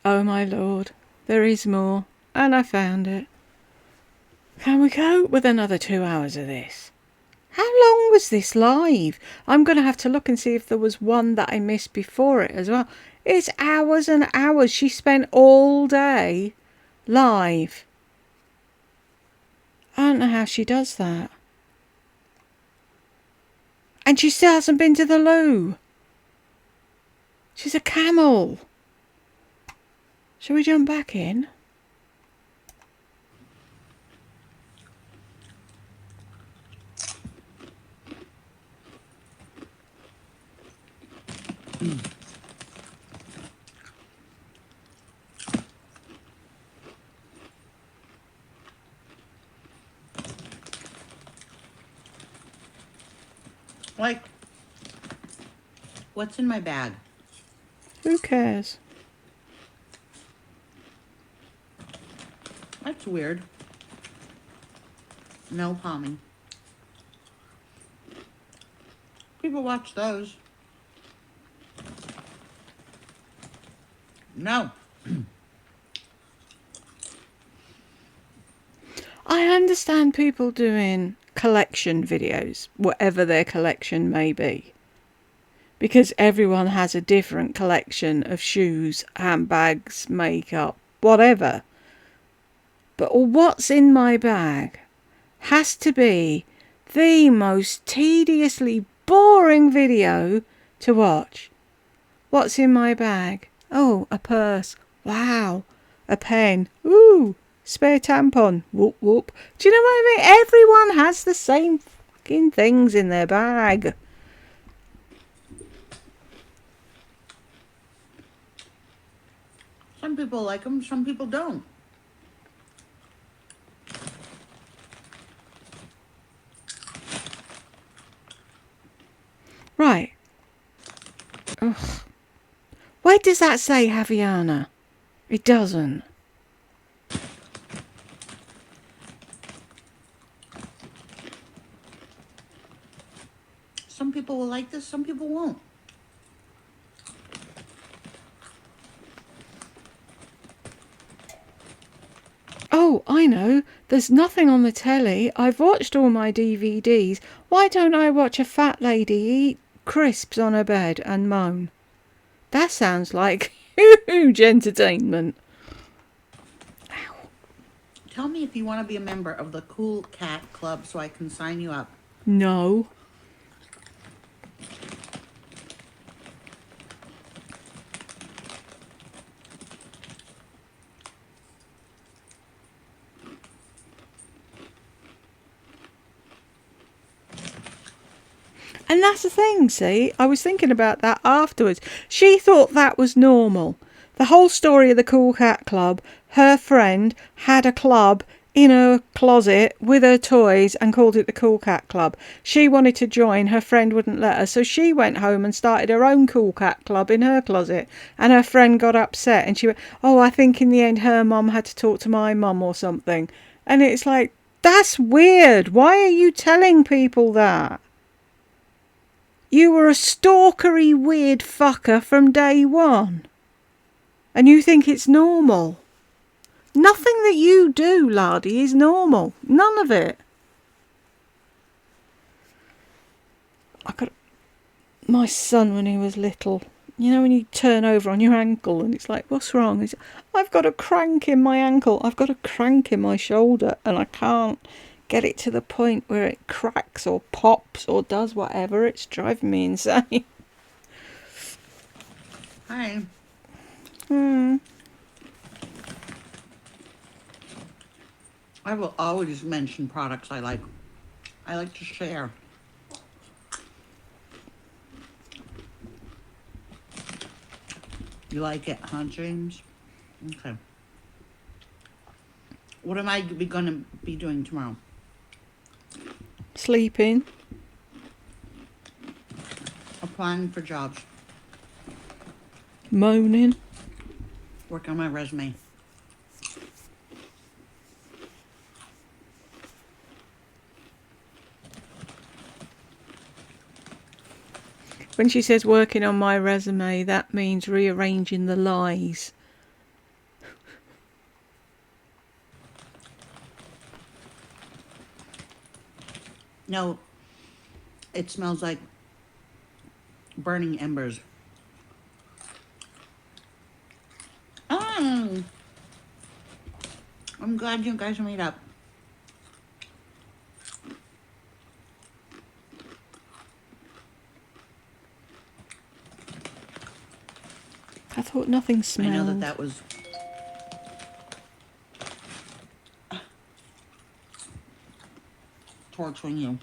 Oh my lord, there is more, and I found it. Can we cope with another 2 hours of this? How long was this live? I'm going to have to look and see if there was one that I missed before it as well. It's hours and hours. She spent all day live. I don't know how she does that. And she still hasn't been to the loo. She's a camel. Shall we jump back in? Like, what's in my bag? Who cares? That's weird. No palming. People watch those. No. I understand people doing collection videos, whatever their collection may be. Because everyone has a different collection of shoes, handbags, makeup, whatever. But what's in my bag has to be the most tediously boring video to watch. What's in my bag? Oh, a purse. Wow. A pen. Ooh. Spare tampon. Whoop whoop. Do you know what I mean? Everyone has the same fucking things in their bag. Some people like them, some people don't. Right. Ugh. Where does that say Haviana? It doesn't. Some people will like this, some people won't. Oh, I know. There's nothing on the telly. I've watched all my DVDs. Why don't I watch a fat lady eat crisps on her bed and moan? That sounds like huge entertainment. Ow. Tell me if you want to be a member of the Cool Cat Club so I can sign you up. No. And that's the thing, see? I was thinking about that afterwards. She thought that was normal. The whole story of the Cool Cat Club, her friend had a club in her closet with her toys and called it the Cool Cat Club. She wanted to join, her friend wouldn't let her, so she went home and started her own Cool Cat Club in her closet. And her friend got upset and she went, oh, I think in the end her mum had to talk to my mum or something. And it's like, that's weird. Why are you telling people that? You were a stalkery weird fucker from day one. And you think it's normal. Nothing that you do, laddie, is normal. None of it. I got my son when he was little. You know when you turn over on your ankle and it's like, what's wrong? He's, I've got a crank in my ankle. I've got a crank in my shoulder and I can't get it to the point where it cracks or pops or does whatever. It's driving me insane. Hi. I will always mention products I like. I like to share. You like it, huh, James? Okay. What am I going to be doing tomorrow? Sleeping. Applying for jobs. Moaning. Work on my resume. When she says working on my resume, that means rearranging the lies No, it smells like burning embers. Oh, I'm glad you guys made up. I thought nothing I smelled. know that was torturing you.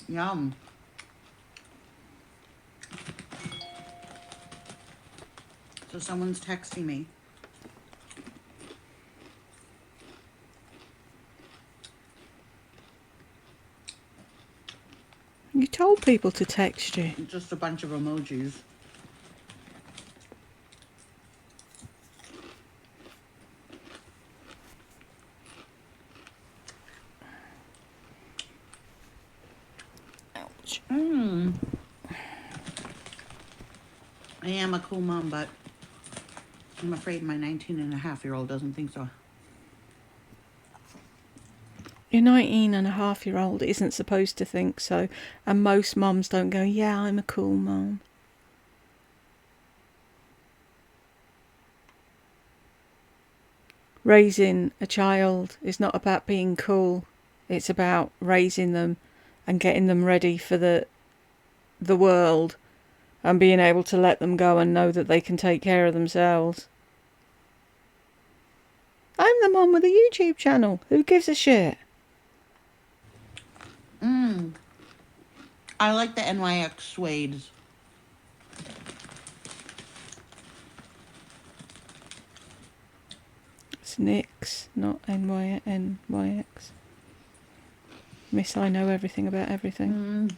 Yum. So someone's texting me. You told people to text you. Just a bunch of emojis. Ouch. I am a cool mom, but I'm afraid my 19-and-a-half-year-old doesn't think so. Your 19-and-a-half-year-old isn't supposed to think so, and most mums don't go, yeah, I'm a cool mum. Raising a child is not about being cool. It's about raising them and getting them ready for the world and being able to let them go and know that they can take care of themselves. I'm the mum with a YouTube channel. Who gives a shit? I like the NYX suedes. It's NYX, not NYX. Miss, I know everything about everything.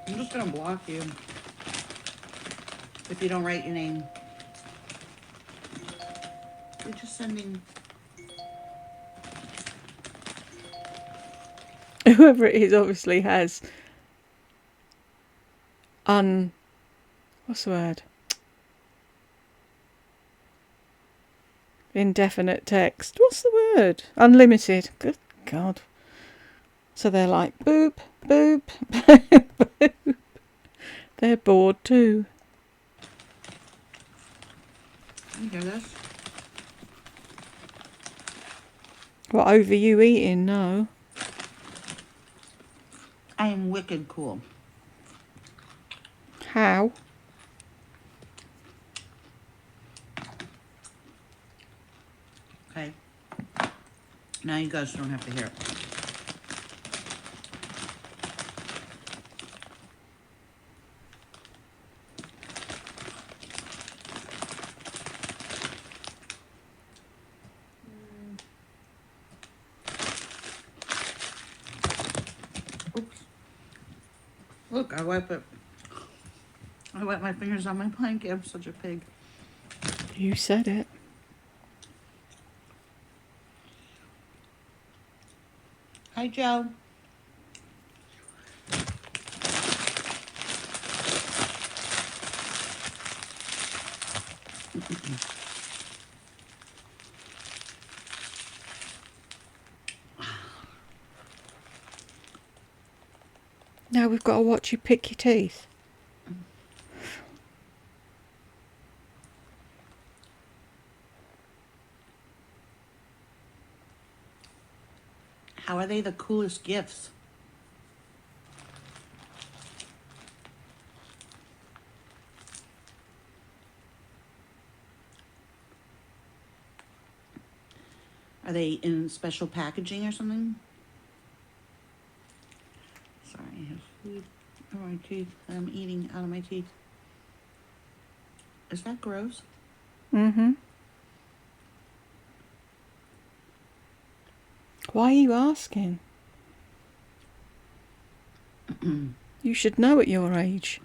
I'm just gonna block you if you don't write your name. You're just sending. Whoever it is obviously has what's the word? Indefinite text. What's the word? Unlimited. Good God. So they're like, boop, boop, boop, boop. They're bored too. You hear this? What, over you eating? No. I am wicked cool. How? Okay. Now you guys don't have to hear it. Oops. Look, I wipe it. I wipe my fingers on my blanket. I'm such a pig. You said it. Hi, Joe. Now we've got to watch you pick your teeth. How are they the coolest gifts? Are they in special packaging or something? Sorry, I have food on my teeth. I'm eating out of my teeth. Is that gross? Mm-hmm. Why are you asking? You should know at your age.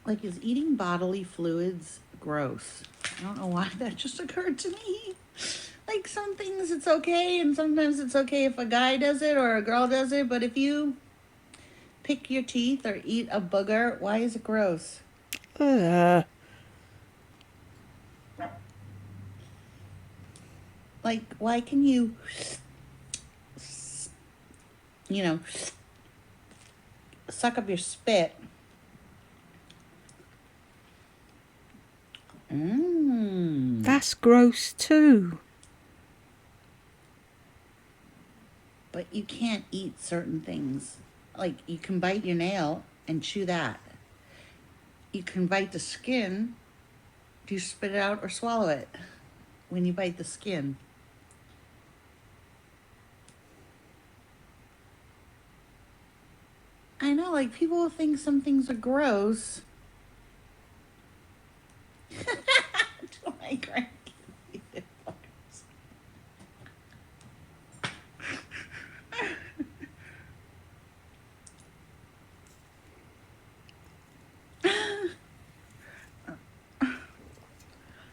Like, is eating bodily fluids gross? I don't know why that just occurred to me. Like, some things it's okay, and sometimes it's okay if a guy does it or a girl does it, but if you pick your teeth or eat a booger? Why is it gross? Ugh. Like, why can you suck up your spit? That's gross too. But you can't eat certain things. Like, you can bite your nail and chew that. You can bite the skin. Do you spit it out or swallow it when you bite the skin? I know, like, people will think some things are gross. To my grandkids.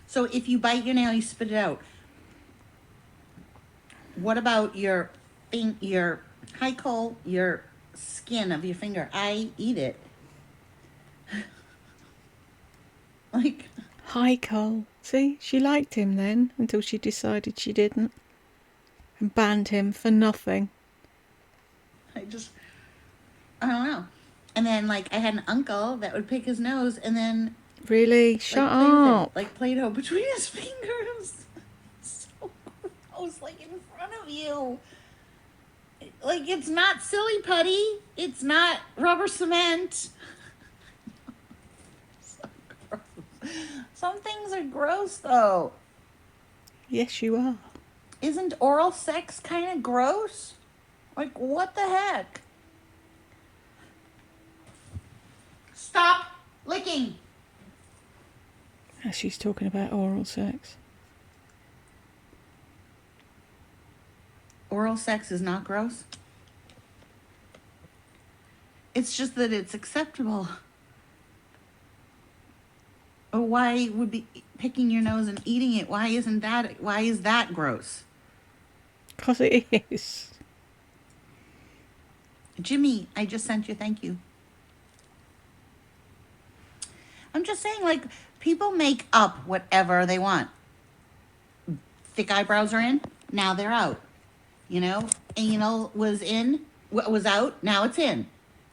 So if you bite your nail, you spit it out. What about your your skin of your finger? I eat it. Like, Hi, Cole. See, she liked him then until she decided she didn't and banned him for nothing. I don't know. And then, like, I had an uncle that would pick his nose and then Really? Shut play with up. it, like Play-Doh between his fingers. So gross, like in front of you. Like, it's not silly putty. It's not rubber cement. So gross. Some things are gross, though. Yes, you are. Isn't oral sex kind of gross? Like, what the heck? Stop licking. As she's talking about oral sex. Oral sex is not gross. It's just that it's acceptable. Why would be picking your nose and eating it? Why is that gross? 'Cause it is. Jimmy, I just sent you thank you. I'm just saying, like, people make up whatever they want. Thick eyebrows are in, now they're out. Anal was out, now it's in.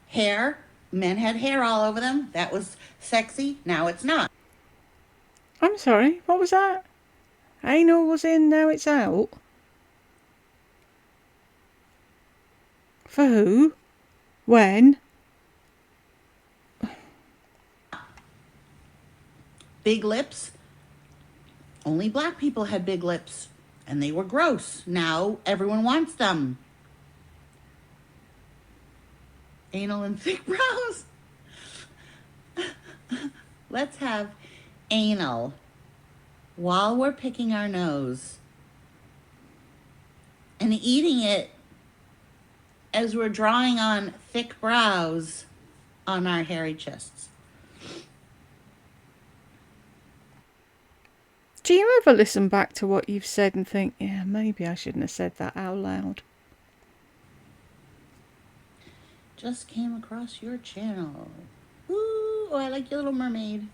Hair, men had hair all over them, that was sexy, now it's not. I'm sorry, what was that? Anal was in, now it's out. For who? When? Big lips. Only black people had big lips, and they were gross. Now everyone wants them. Anal and thick brows. Let's have anal while we're picking our nose and eating it as we're drawing on thick brows on our hairy chests. Do you ever listen back to what you've said and think, yeah, maybe I shouldn't have said that out loud? Just came across your channel. Ooh, I like your Little Mermaid.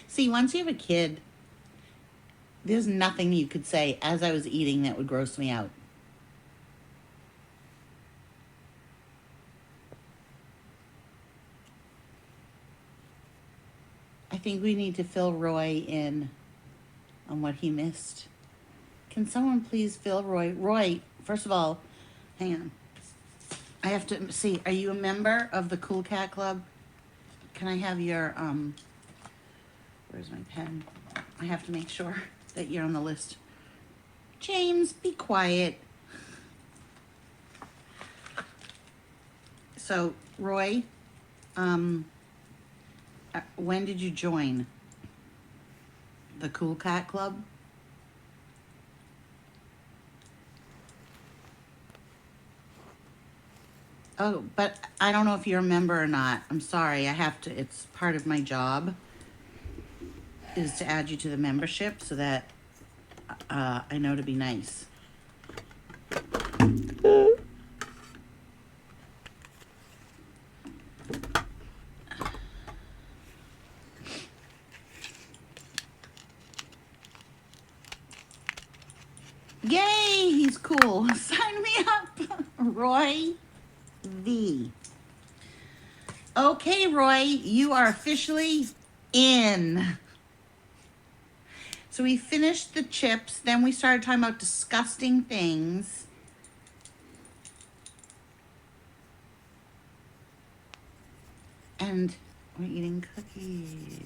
See, once you have a kid, there's nothing you could say as I was eating that would gross me out. I think we need to fill Roy in on what he missed. Can someone please fill Roy? Roy, first of all, hang on. I have to see, are you a member of the Cool Cat Club? Can I have your, where's my pen? I have to make sure that you're on the list. James, be quiet. So, Roy, when did you join the Cool Cat Club? Oh, but I don't know if you're a member or not. I'm sorry, I have to, it's part of my job is to add you to the membership so that I know to be nice. Yay, he's cool. Sign me up. Roy V. Okay, Roy, you are officially in. So we finished the chips, then we started talking about disgusting things. And we're eating cookies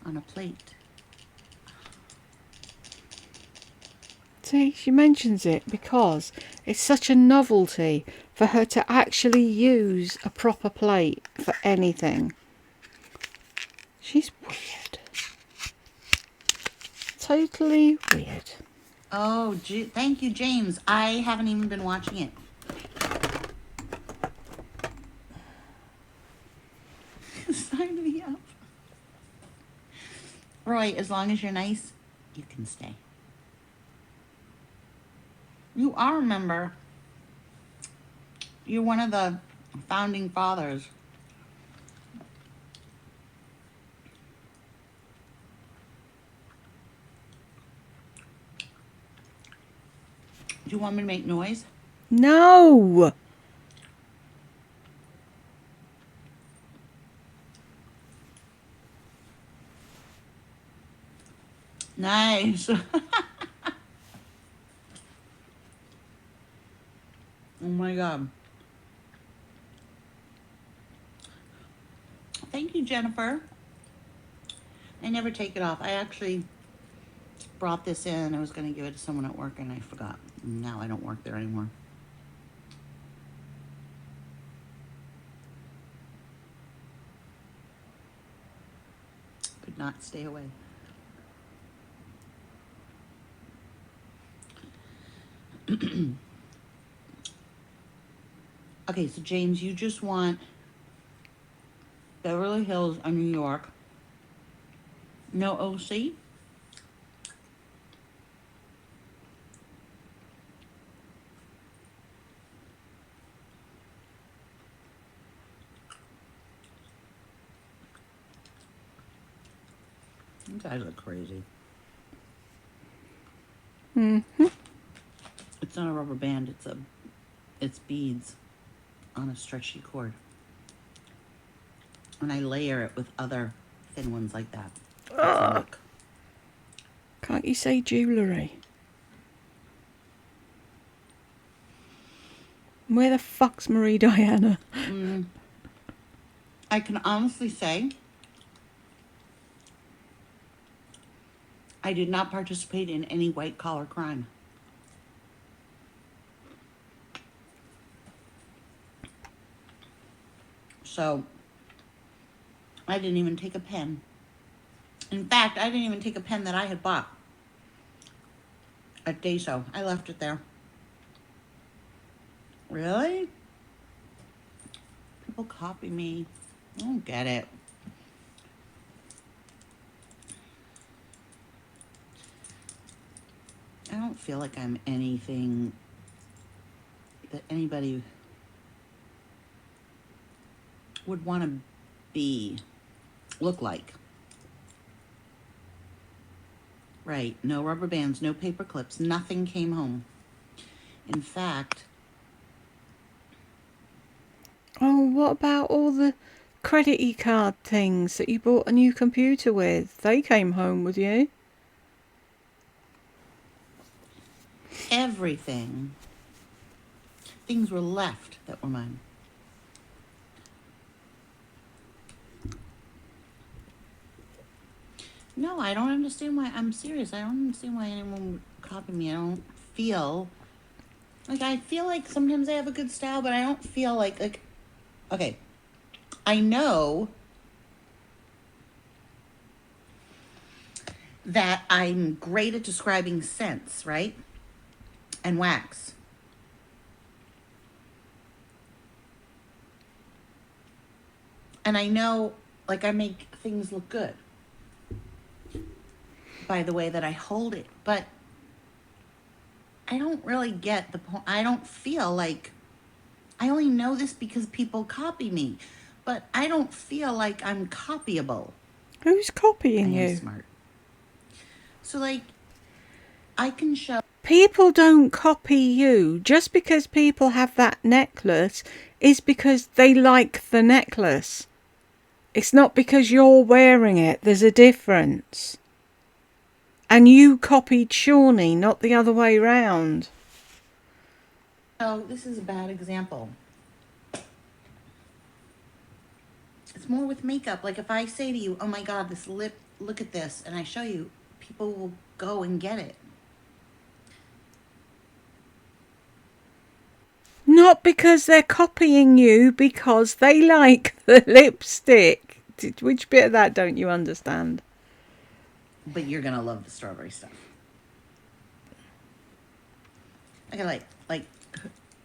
on a plate. See, she mentions it because it's such a novelty for her to actually use a proper plate for anything. She's weird. Totally weird. Oh, thank you, James. I haven't even been watching it. Sign me up. Roy, as long as you're nice, you can stay. You are a member. You're one of the founding fathers. Do you want me to make noise? No! Nice. Oh my God. Thank you, Jennifer. I never take it off. I actually brought this in. I was going to give it to someone at work and I forgot. Now I don't work there anymore. Could not stay away. Okay, so James, you just want Beverly Hills or New York. No OC? You guys are crazy. Mm-hmm. It's not a rubber band, it's beads on a stretchy cord. And I layer it with other thin ones like that. It's a look. Can't you say jewellery? Where the fuck's Marie Diana? I can honestly say I did not participate in any white collar crime. So I didn't even take a pen. In fact, I didn't even take a pen that I had bought at Dayso. I left it there. Really? People copy me. I don't get it. I don't feel like I'm anything that anybody would want to look like. Right, no rubber bands, no paper clips, nothing came home. In fact... Oh, what about all the credit card things that you bought a new computer with? They came home with you. Everything. Things were left that were mine. No, I don't understand why. I'm serious. I don't understand why anyone would copy me. I don't feel like I feel like sometimes I have a good style, but I don't feel like okay. I know that I'm great at describing scents, right? And wax. And I know, like, I make things look good by the way that I hold it. But I don't really get the point. I don't feel like, I only know this because people copy me, but I don't feel like I'm copyable. Who's I copying am you? smart. So, like, I can show. People don't copy you. Just because people have that necklace is because they like the necklace. It's not because you're wearing it. There's a difference. And you copied Shawnee, not the other way round. Oh, this is a bad example. It's more with makeup. Like if I say to you, oh my God, this lip, look at this, and I show you, people will go and get it. Not because they're copying you, because they like the lipstick. Which bit of that don't you understand? But you're gonna love the strawberry stuff. Okay,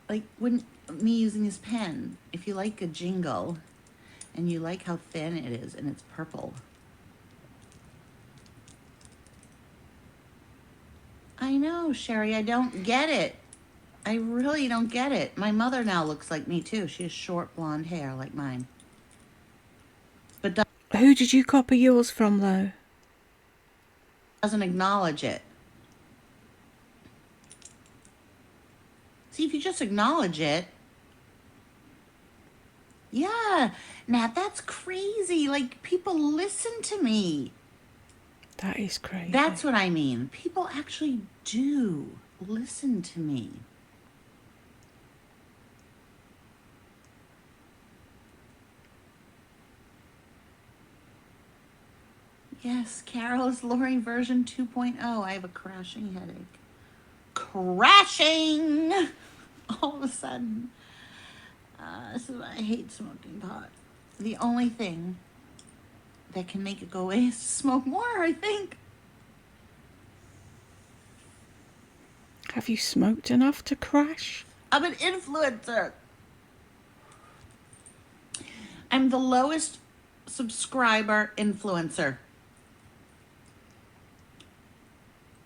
like when me using this pen, if you like a jingle and you like how thin it is and it's purple. I know, Sherry, I don't get it. I really don't get it. My mother now looks like me too. She has short blonde hair like mine. But Who did you copy yours from, though? doesn't acknowledge it. See, if you just acknowledge it, yeah. Now that's crazy. Like people listen to me. That is crazy. That's what I mean. People actually do listen to me. Yes, Carol is Lori version 2.0. I have a crashing headache. Crashing! All of a sudden. This is why I hate smoking pot. The only thing that can make it go away is to smoke more, I think. Have you smoked enough to crash? I'm an influencer. I'm the lowest subscriber influencer.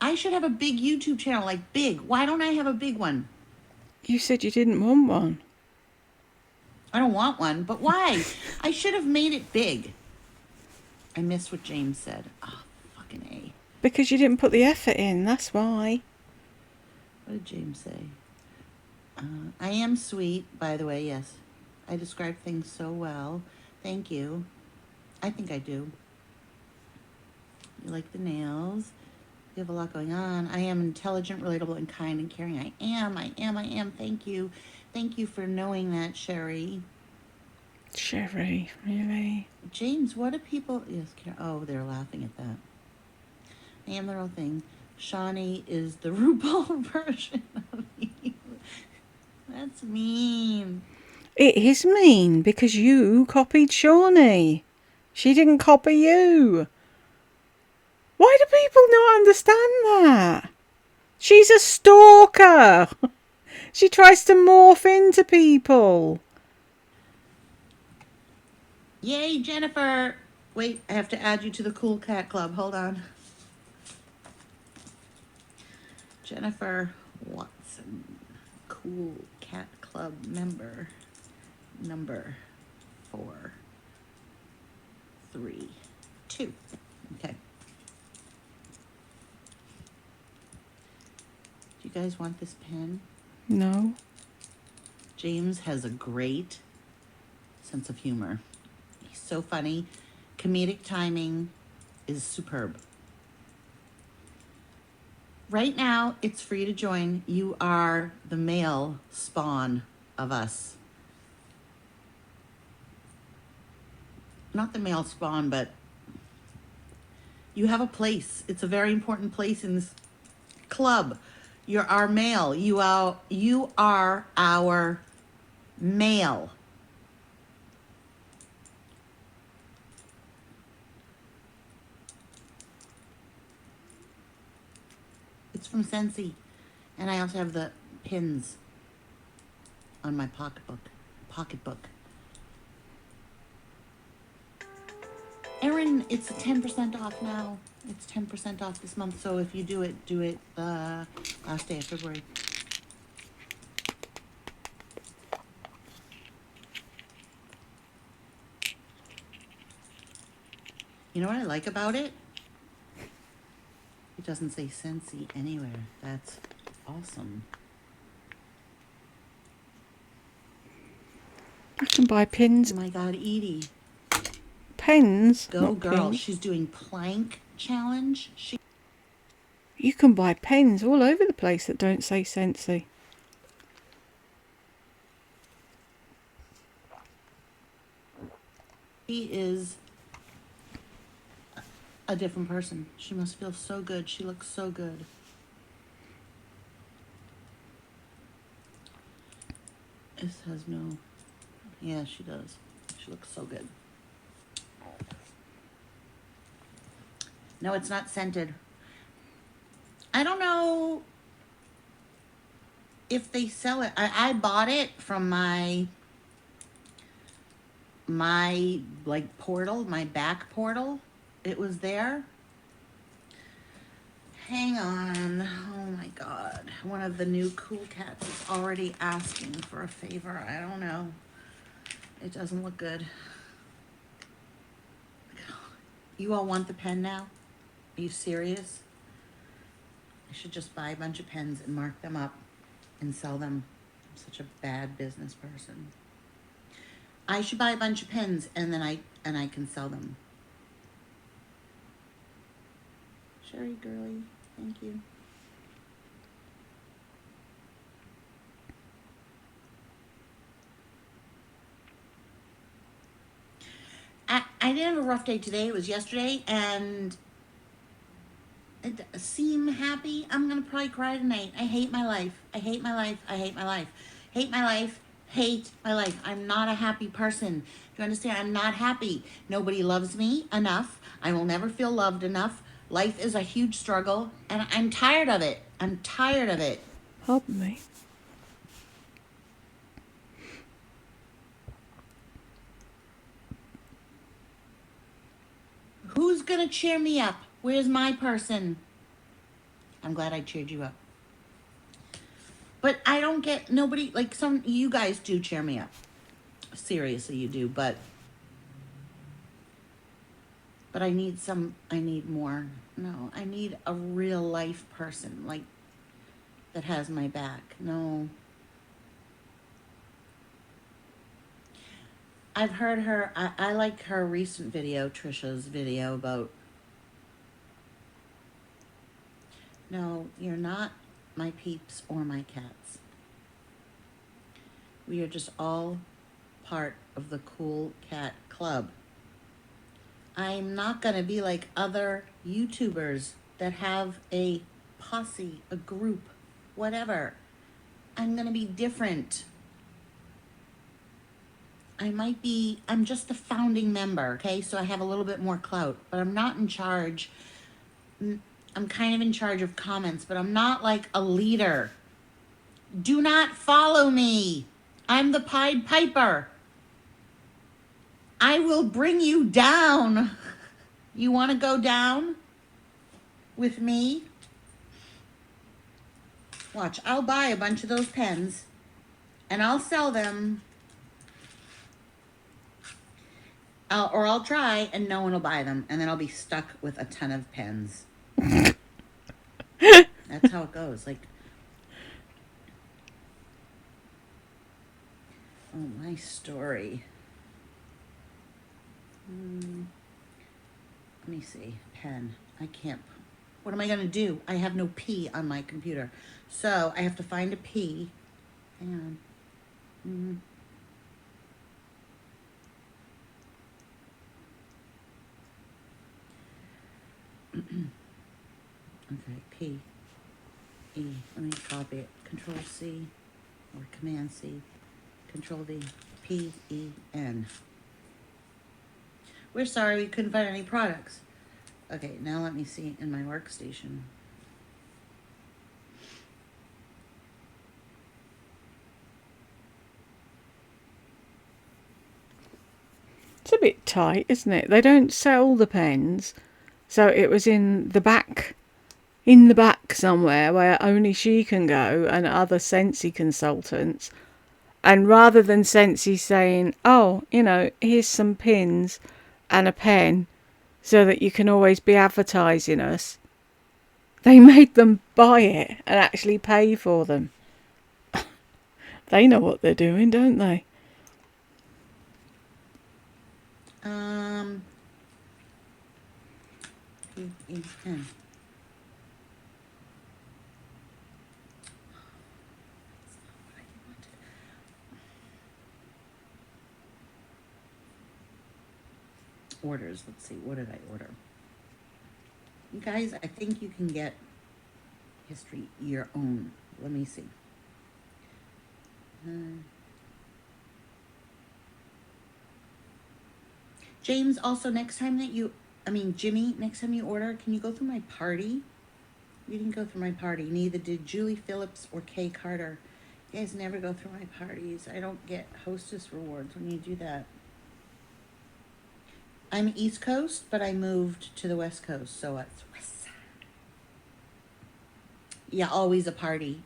I should have a big YouTube channel, like big. Why don't I have a big one? You said you didn't want one. I don't want one, but why? I should have made it big. I missed what James said. Oh, fucking A. Because you didn't put the effort in, that's why. What did James say? I am sweet, by the way, yes. I describe things so well. Thank you. I think I do. You like the nails. You have a lot going on. I am intelligent, relatable, and kind and caring. I am. Thank you. Thank you for knowing that, Sherry. Sherry, really? James, what do people... Yes, oh, they're laughing at that. I am the real thing. Shawnee is the RuPaul version of you. That's mean. It is mean because you copied Shawnee. She didn't copy you. Why do people not understand that? She's a stalker. She tries to morph into people. Yay, Jennifer. Wait, I have to add you to the Cool Cat Club. Hold on. Jennifer Watson. Cool Cat Club member. Number 432. Okay. Do you guys want this pen? No. James has a great sense of humor. He's so funny. Comedic timing is superb. Right now, it's free to join. You are the male spawn of us. Not the male spawn, but you have a place. It's a very important place in this club. You're our male. You are our male. It's from Scentsy. And I also have the pins on my pocketbook. Erin, it's 10% off now. It's 10% off this month. So if you do it the last day of February. You know what I like about it? It doesn't say Scentsy anywhere. That's awesome. You can buy pins. Oh my God, Edie. Pens? Go not girl. pins. She's doing plank challenge. You can buy pens all over the place that don't say Scentsy. She is a different person. She must feel so good. She looks so good. This has no... Yeah, she does. She looks so good. No, it's not scented. I don't know if they sell it. I bought it from my like portal, my back portal. It was there. Hang on. Oh my God. One of the new cool cats is already asking for a favor. I don't know. It doesn't look good. You all want the pen now? Are you serious? I should just buy a bunch of pens and mark them up and sell them. I'm such a bad business person. I should buy a bunch of pens and then I can sell them. Sherry girly, thank you. I didn't have a rough day today. It was yesterday, and it seem happy. I'm gonna probably cry tonight. I hate my life. I hate my life. I hate my life. Hate my life. Hate my life. I'm not a happy person. Do you understand? I'm not happy. Nobody loves me enough. I will never feel loved enough. Life is a huge struggle, and I'm tired of it. I'm tired of it. Pardon me. Who's gonna cheer me up? Where's my person? I'm glad I cheered you up. But I don't get, nobody, like you guys do cheer me up. Seriously, you do, but I need more. No, I need a real life person, like, that has my back. No. I've heard her, I like her recent video, Trisha's video about, no, you're not my peeps or my cats. We are just all part of the Cool Cat Club. I'm not going to be like other YouTubers that have a posse, a group, whatever. I'm going to be different. I'm just the founding member, okay? So I have a little bit more clout, but I'm not in charge. I'm kind of in charge of comments, but I'm not like a leader. Do not follow me. I'm the Pied Piper. I will bring you down. You want to go down with me? Watch, I'll buy a bunch of those pens and I'll sell them. I'll try and no one will buy them, and then I'll be stuck with a ton of pens. That's how it goes. Like, oh, my story. Let me see. Pen. I can't. What am I going to do? I have no P on my computer. So I have to find a P. Hang on. Okay, P, E. Let me copy it. Control C or Command C. Control V. P, E, N. We're sorry we couldn't find any products. Okay, now let me see in my workstation. It's a bit tight, isn't it? They don't sell the pens, so it was in the back in the back somewhere where only she can go and other Sensi consultants. And rather than Sensi saying, oh, here's some pins and a pen so that you can always be advertising us, they made them buy it and actually pay for them. They know what they're doing, don't they? Orders. Let's see. What did I order? You guys, I think you can get history your own. Let me see. James, also next time that Jimmy, next time you order, can you go through my party? You didn't go through my party. Neither did Julie Phillips or Kay Carter. You guys never go through my parties. I don't get hostess rewards when you do that. I'm East Coast, but I moved to the West Coast, so it's West Side. Yeah, always a party.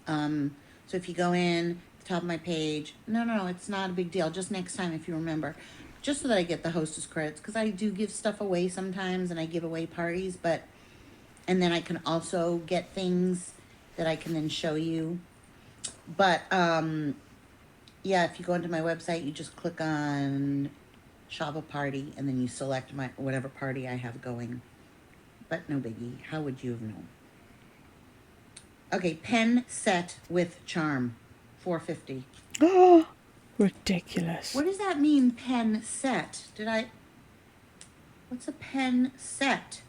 So if you go in, the top of my page, no, it's not a big deal. Just next time, if you remember, just so that I get the hostess credits, because I do give stuff away sometimes, and I give away parties, and then I can also get things that I can then show you. But yeah, if you go into my website, you just click on shop a party, and then you select whatever party I have going. But no biggie. How would you have known? Okay, pen set with charm, $4.50. Oh, ridiculous. What does that mean, pen set? What's a pen set?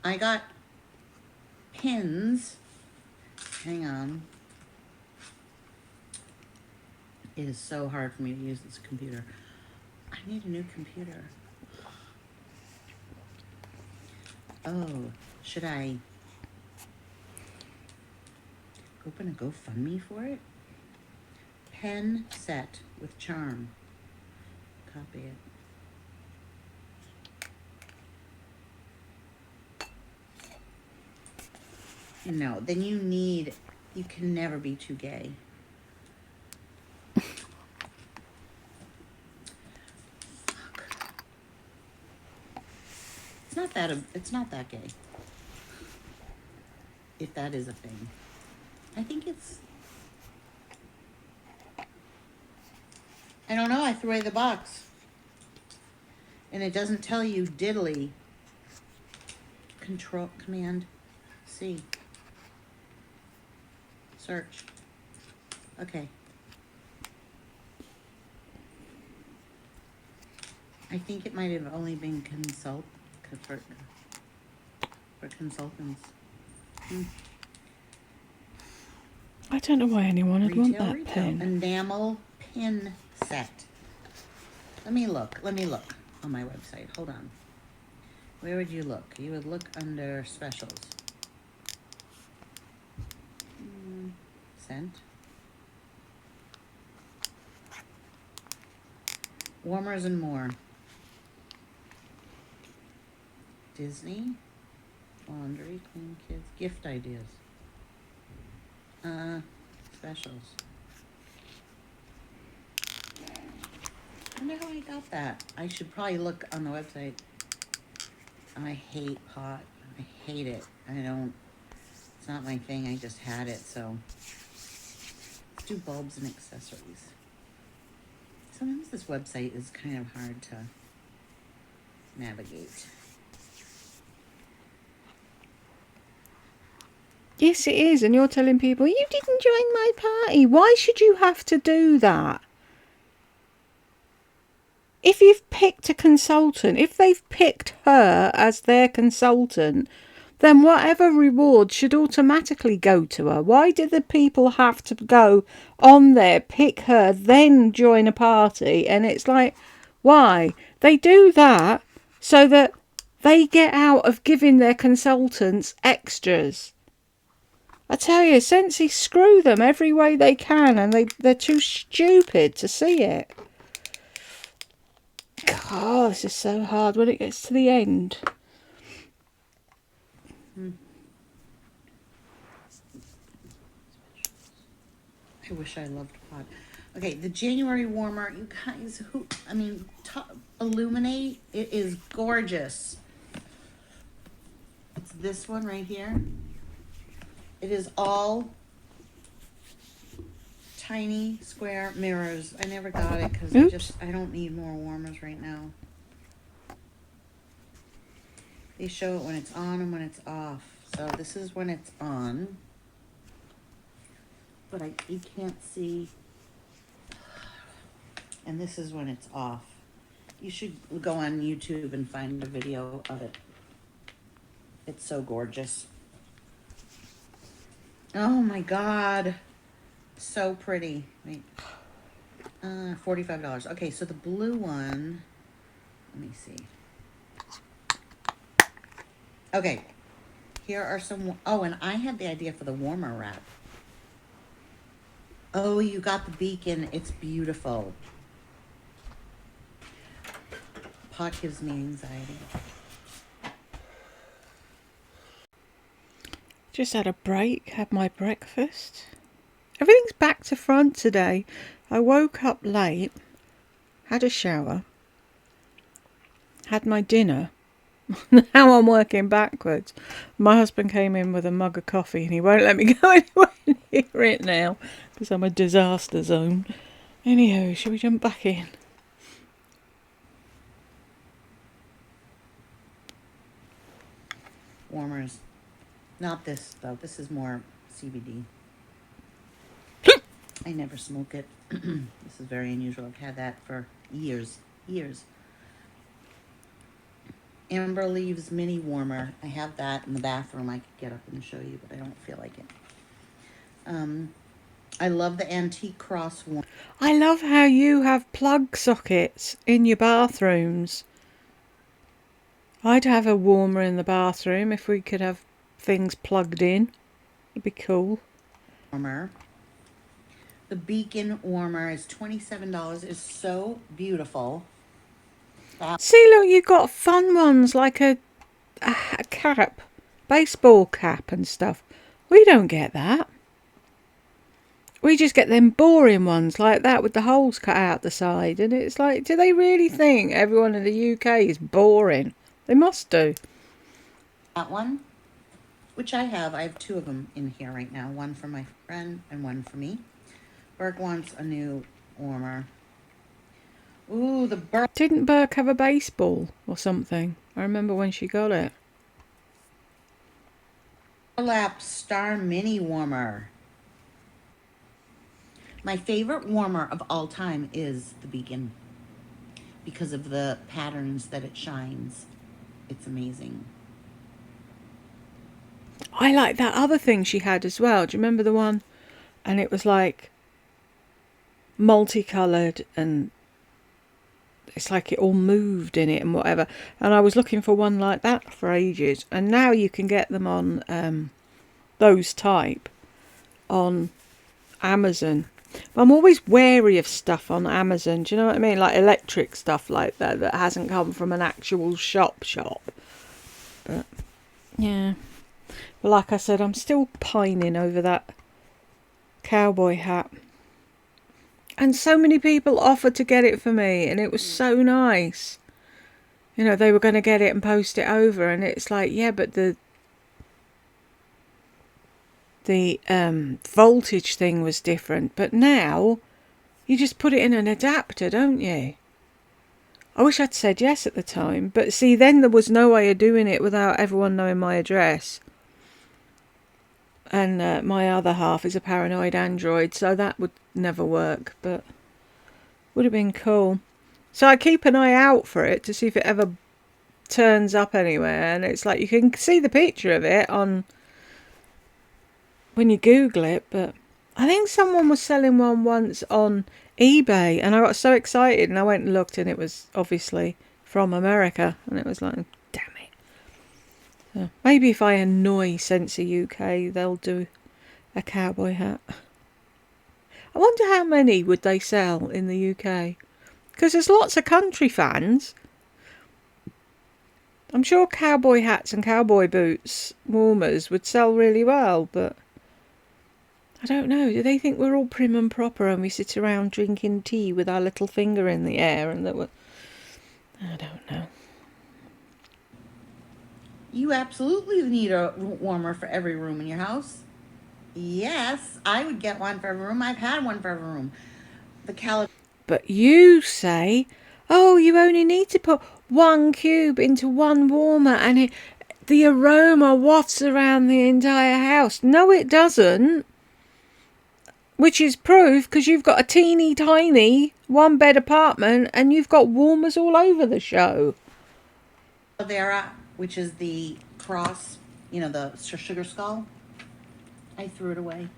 I got pins. Hang on. It is so hard for me to use this computer. I need a new computer. Oh, should I open a GoFundMe for it? Pen set with charm. Copy it. No, then you can never be too gay. It's not that gay. If that is a thing. I think I don't know, I threw away the box. And it doesn't tell you diddly. Command C. Search. Okay. I think it might have only been for consultants. I don't know why anyone would want that pen. Enamel pin set. Let me look on my website. Hold on. Where would you look? You would look under specials. Scent. Warmers and more. Disney. Laundry, clean kids. Gift ideas. Specials. I wonder how I got that. I should probably look on the website. I hate pot. I hate it. It's not my thing. I just had it, so. Let's do bulbs and accessories. Sometimes this website is kind of hard to navigate. Yes, it is. And you're telling people, you didn't join my party. Why should you have to do that? If you've picked a consultant, if they've picked her as their consultant, then whatever reward should automatically go to her. Why do the people have to go on there, pick her, then join a party? And it's like, why? They do that so that they get out of giving their consultants extras. I tell you, Sensi screw them every way they can, and they're too stupid to see it. God, this is so hard when it gets to the end. I wish I loved pot. Okay, the January warmer, you guys, Illuminate, it is gorgeous. It's this one right here. It is all tiny square mirrors. I never got it because I don't need more warmers right now. They show it when it's on and when it's off. So this is when it's on. But you can't see. And this is when it's off. You should go on YouTube and find a video of it. It's so gorgeous. Oh my God. So pretty. Wait. $45. Okay, so the blue one, let me see. Okay, here are some, oh, and I had the idea for the warmer wrap. Oh, you got the beacon. It's beautiful. Pot gives me anxiety. Just had a break, had my breakfast. Everything's back to front today. I woke up late, had a shower, had my dinner. Now I'm working backwards. My husband came in with a mug of coffee and he won't let me go anywhere near it now because I'm a disaster zone. Anyhow, shall we jump back in? Warmers. Not this, though. This is more CBD. I never smoke it. This is very unusual. I've had that for years. Amber Leaves Mini Warmer. I have that in the bathroom. I could get up and show you, but I don't feel like it. I love the antique cross warmer. I love how you have plug sockets in your bathrooms. I'd have a warmer in the bathroom if we could have things plugged in. It'd be cool. Warmer. The Beacon warmer is $27. It's so beautiful. See, look, you've got fun ones like a cap, baseball cap and stuff. We don't get that. We just get them boring ones like that with the holes cut out the side. And it's like, do they really think everyone in the UK is boring? They must do. That one, which I have two of them in here right now. One for my friend and one for me. Burke wants a new warmer. Ooh, the Burke. Didn't Burke have a baseball or something? I remember when she got it. Burlap Star Mini Warmer. My favorite warmer of all time is the Beacon because of the patterns that it shines. It's amazing. I like that other thing she had as well. Do you remember the one? And it was like multicoloured and it's like it all moved in it and whatever. And I was looking for one like that for ages. And now you can get them on those type on Amazon. But I'm always wary of stuff on Amazon. Do you know what I mean? Like electric stuff like that hasn't come from an actual shop. But yeah. But like I said, I'm still pining over that cowboy hat. And so many people offered to get it for me, and it was so nice. You know, they were going to get it and post it over, and it's like, yeah, but the voltage thing was different. But now, you just put it in an adapter, don't you? I wish I'd said yes at the time. But see, then there was no way of doing it without everyone knowing my address. And my other half is a paranoid android, so that would never work, but would have been cool. So I keep an eye out for it to see if it ever turns up anywhere. And it's like you can see the picture of it on when you Google it, but I think someone was selling one once on eBay, and I got so excited and I went and looked, and it was obviously from America, and it was like, damn it. So maybe if I annoy Sensi UK, they'll do a cowboy hat. I wonder how many would they sell in the UK? Because there's lots of country fans. I'm sure cowboy hats and cowboy boots warmers would sell really well, but I don't know. Do they think we're all prim and proper and we sit around drinking tea with our little finger in the air and that we're... I don't know. You absolutely need a warmer for every room in your house. Yes, I would get one for every room. I've had one for every room. But you say, oh, you only need to put 1 cube into 1 warmer and the aroma wafts around the entire house. No, it doesn't. Which is proof, because you've got a teeny tiny 1-bed apartment and you've got warmers all over the show. Vera, which is the cross, the sugar skull, I threw it away.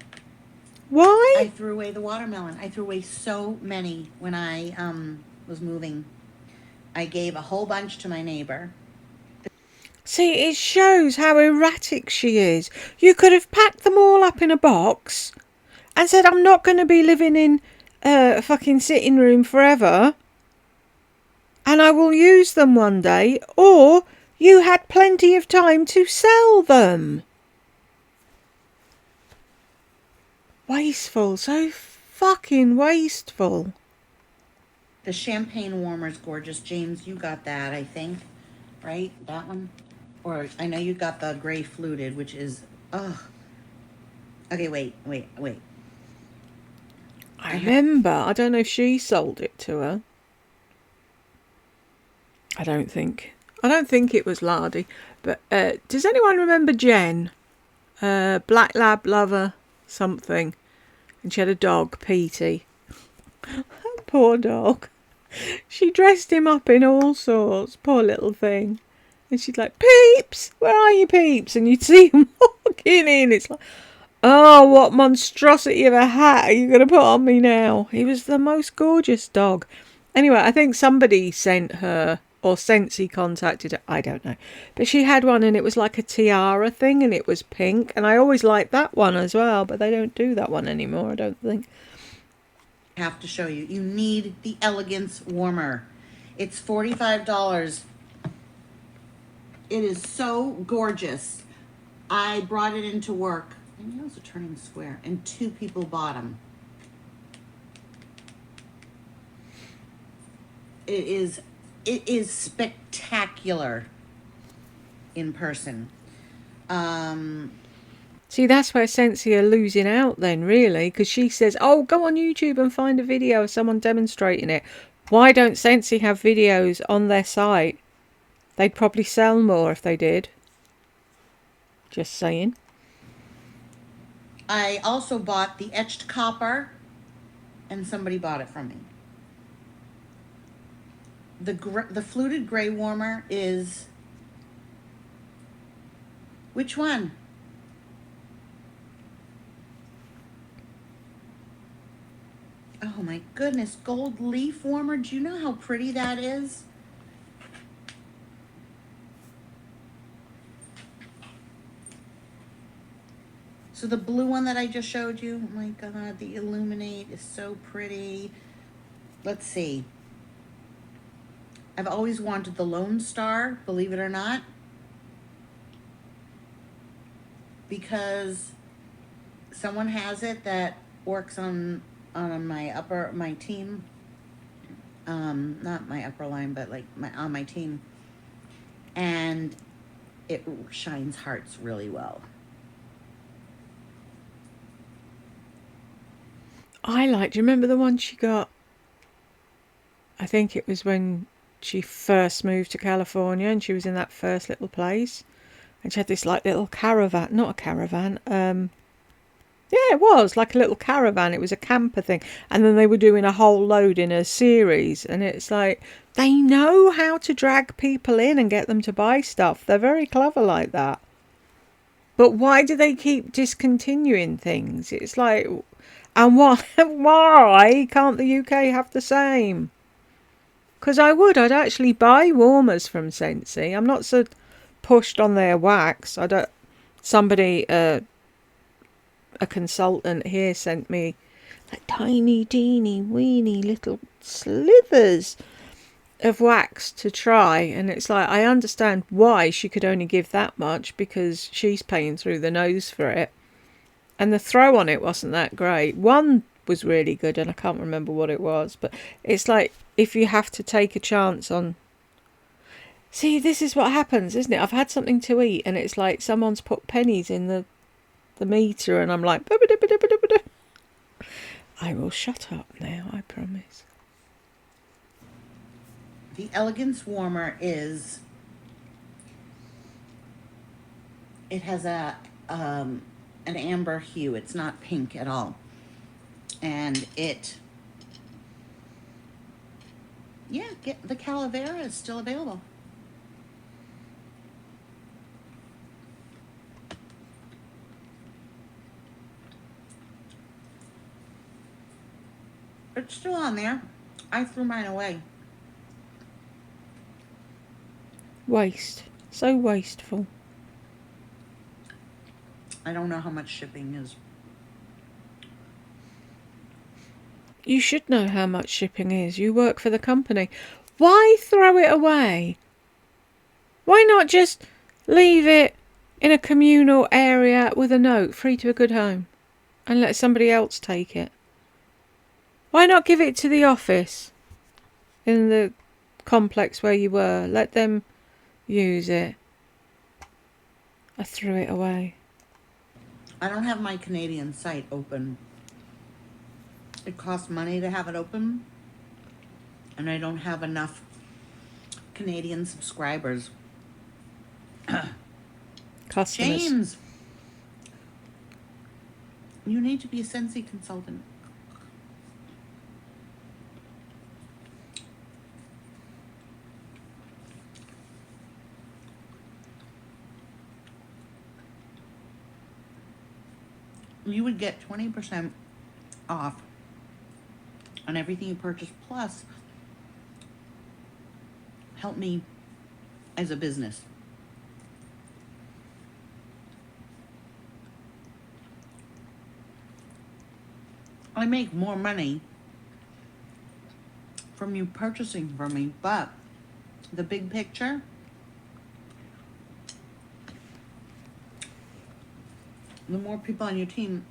Why? I threw away the watermelon. I threw away so many when I was moving. I gave a whole bunch to my neighbor. See, it shows how erratic she is. You could have packed them all up in a box and said, I'm not going to be living in a fucking sitting room forever, and I will use them one day. Or you had plenty of time to sell them. Wasteful, so fucking wasteful. The champagne warmer is gorgeous. James, you got that, I think, right? That one? Or I know you got the gray fluted, which is, ugh. Okay, wait. I remember. I don't know if she sold it to her. I don't think it was Lardy. But does anyone remember Jen? Black lab lover something. And she had a dog, Petey. Poor dog. She dressed him up in all sorts. Poor little thing. And she'd like, Peeps! Where are you, Peeps? And you'd see him walking in. It's like, oh, what monstrosity of a hat are you going to put on me now? He was the most gorgeous dog. Anyway, I think somebody sent her, or Sensi contacted her, I don't know. But she had one and it was like a tiara thing and it was pink. And I always liked that one as well, but they don't do that one anymore, I don't think. I have to show you. You need the Elegance warmer. It's $45. It is so gorgeous. I brought it into work. My nails are turning square. And 2 people bought them. It is spectacular in person. See, that's where Sensi are losing out then, really, because she says, oh, go on YouTube and find a video of someone demonstrating it. Why don't Sensi have videos on their site? They'd probably sell more if they did. Just saying. I also bought the etched copper, and somebody bought it from me. The fluted gray warmer is... Which one? Oh my goodness, gold leaf warmer. Do you know how pretty that is? So the blue one that I just showed you, oh my God, the Illuminate is so pretty. Let's see. I've always wanted the Lone Star, believe it or not, because someone has it that works on my team. Not my upper line, but like on my team, and it shines hearts really well. Do you remember the one she got? I think it was when she first moved to California and she was in that first little place. And she had this like little caravan, not a caravan. Yeah, it was like a little caravan. It was a camper thing. And then they were doing a whole load in a series. And it's like, they know how to drag people in and get them to buy stuff. They're very clever like that. But why do they keep discontinuing things? It's like... And why can't the UK have the same? Because I'd actually buy warmers from Sensi. I'm not so pushed on their wax. Somebody, a consultant here sent me like tiny, teeny, weeny little slivers of wax to try. And it's like, I understand why she could only give that much, because she's paying through the nose for it. And the throw on it wasn't that great. One was really good, and I can't remember what it was, but it's like, if you have to take a chance on... See, this is what happens, isn't it? I've had something to eat, and it's like someone's put pennies in the meter, and I'm like... I will shut up now, I promise. The Elegance Warmer is... It has an amber hue. It's not pink at all. And it... Yeah, the Calavera is still available. It's still on there. I threw mine away. Waste. So wasteful. I don't know how much shipping is. You should know how much shipping is. You work for the company. Why throw it away? Why not just leave it in a communal area with a note, free to a good home, and let somebody else take it? Why not give it to the office in the complex where you were? Let them use it. I threw it away. I don't have my Canadian site open. It costs money to have it open, and I don't have enough Canadian subscribers. Customers. James, you need to be a Scentsy consultant. You would get 20% off on everything you purchase, plus help me as a business. I make more money from you purchasing from me, but the big picture, the more people on your team.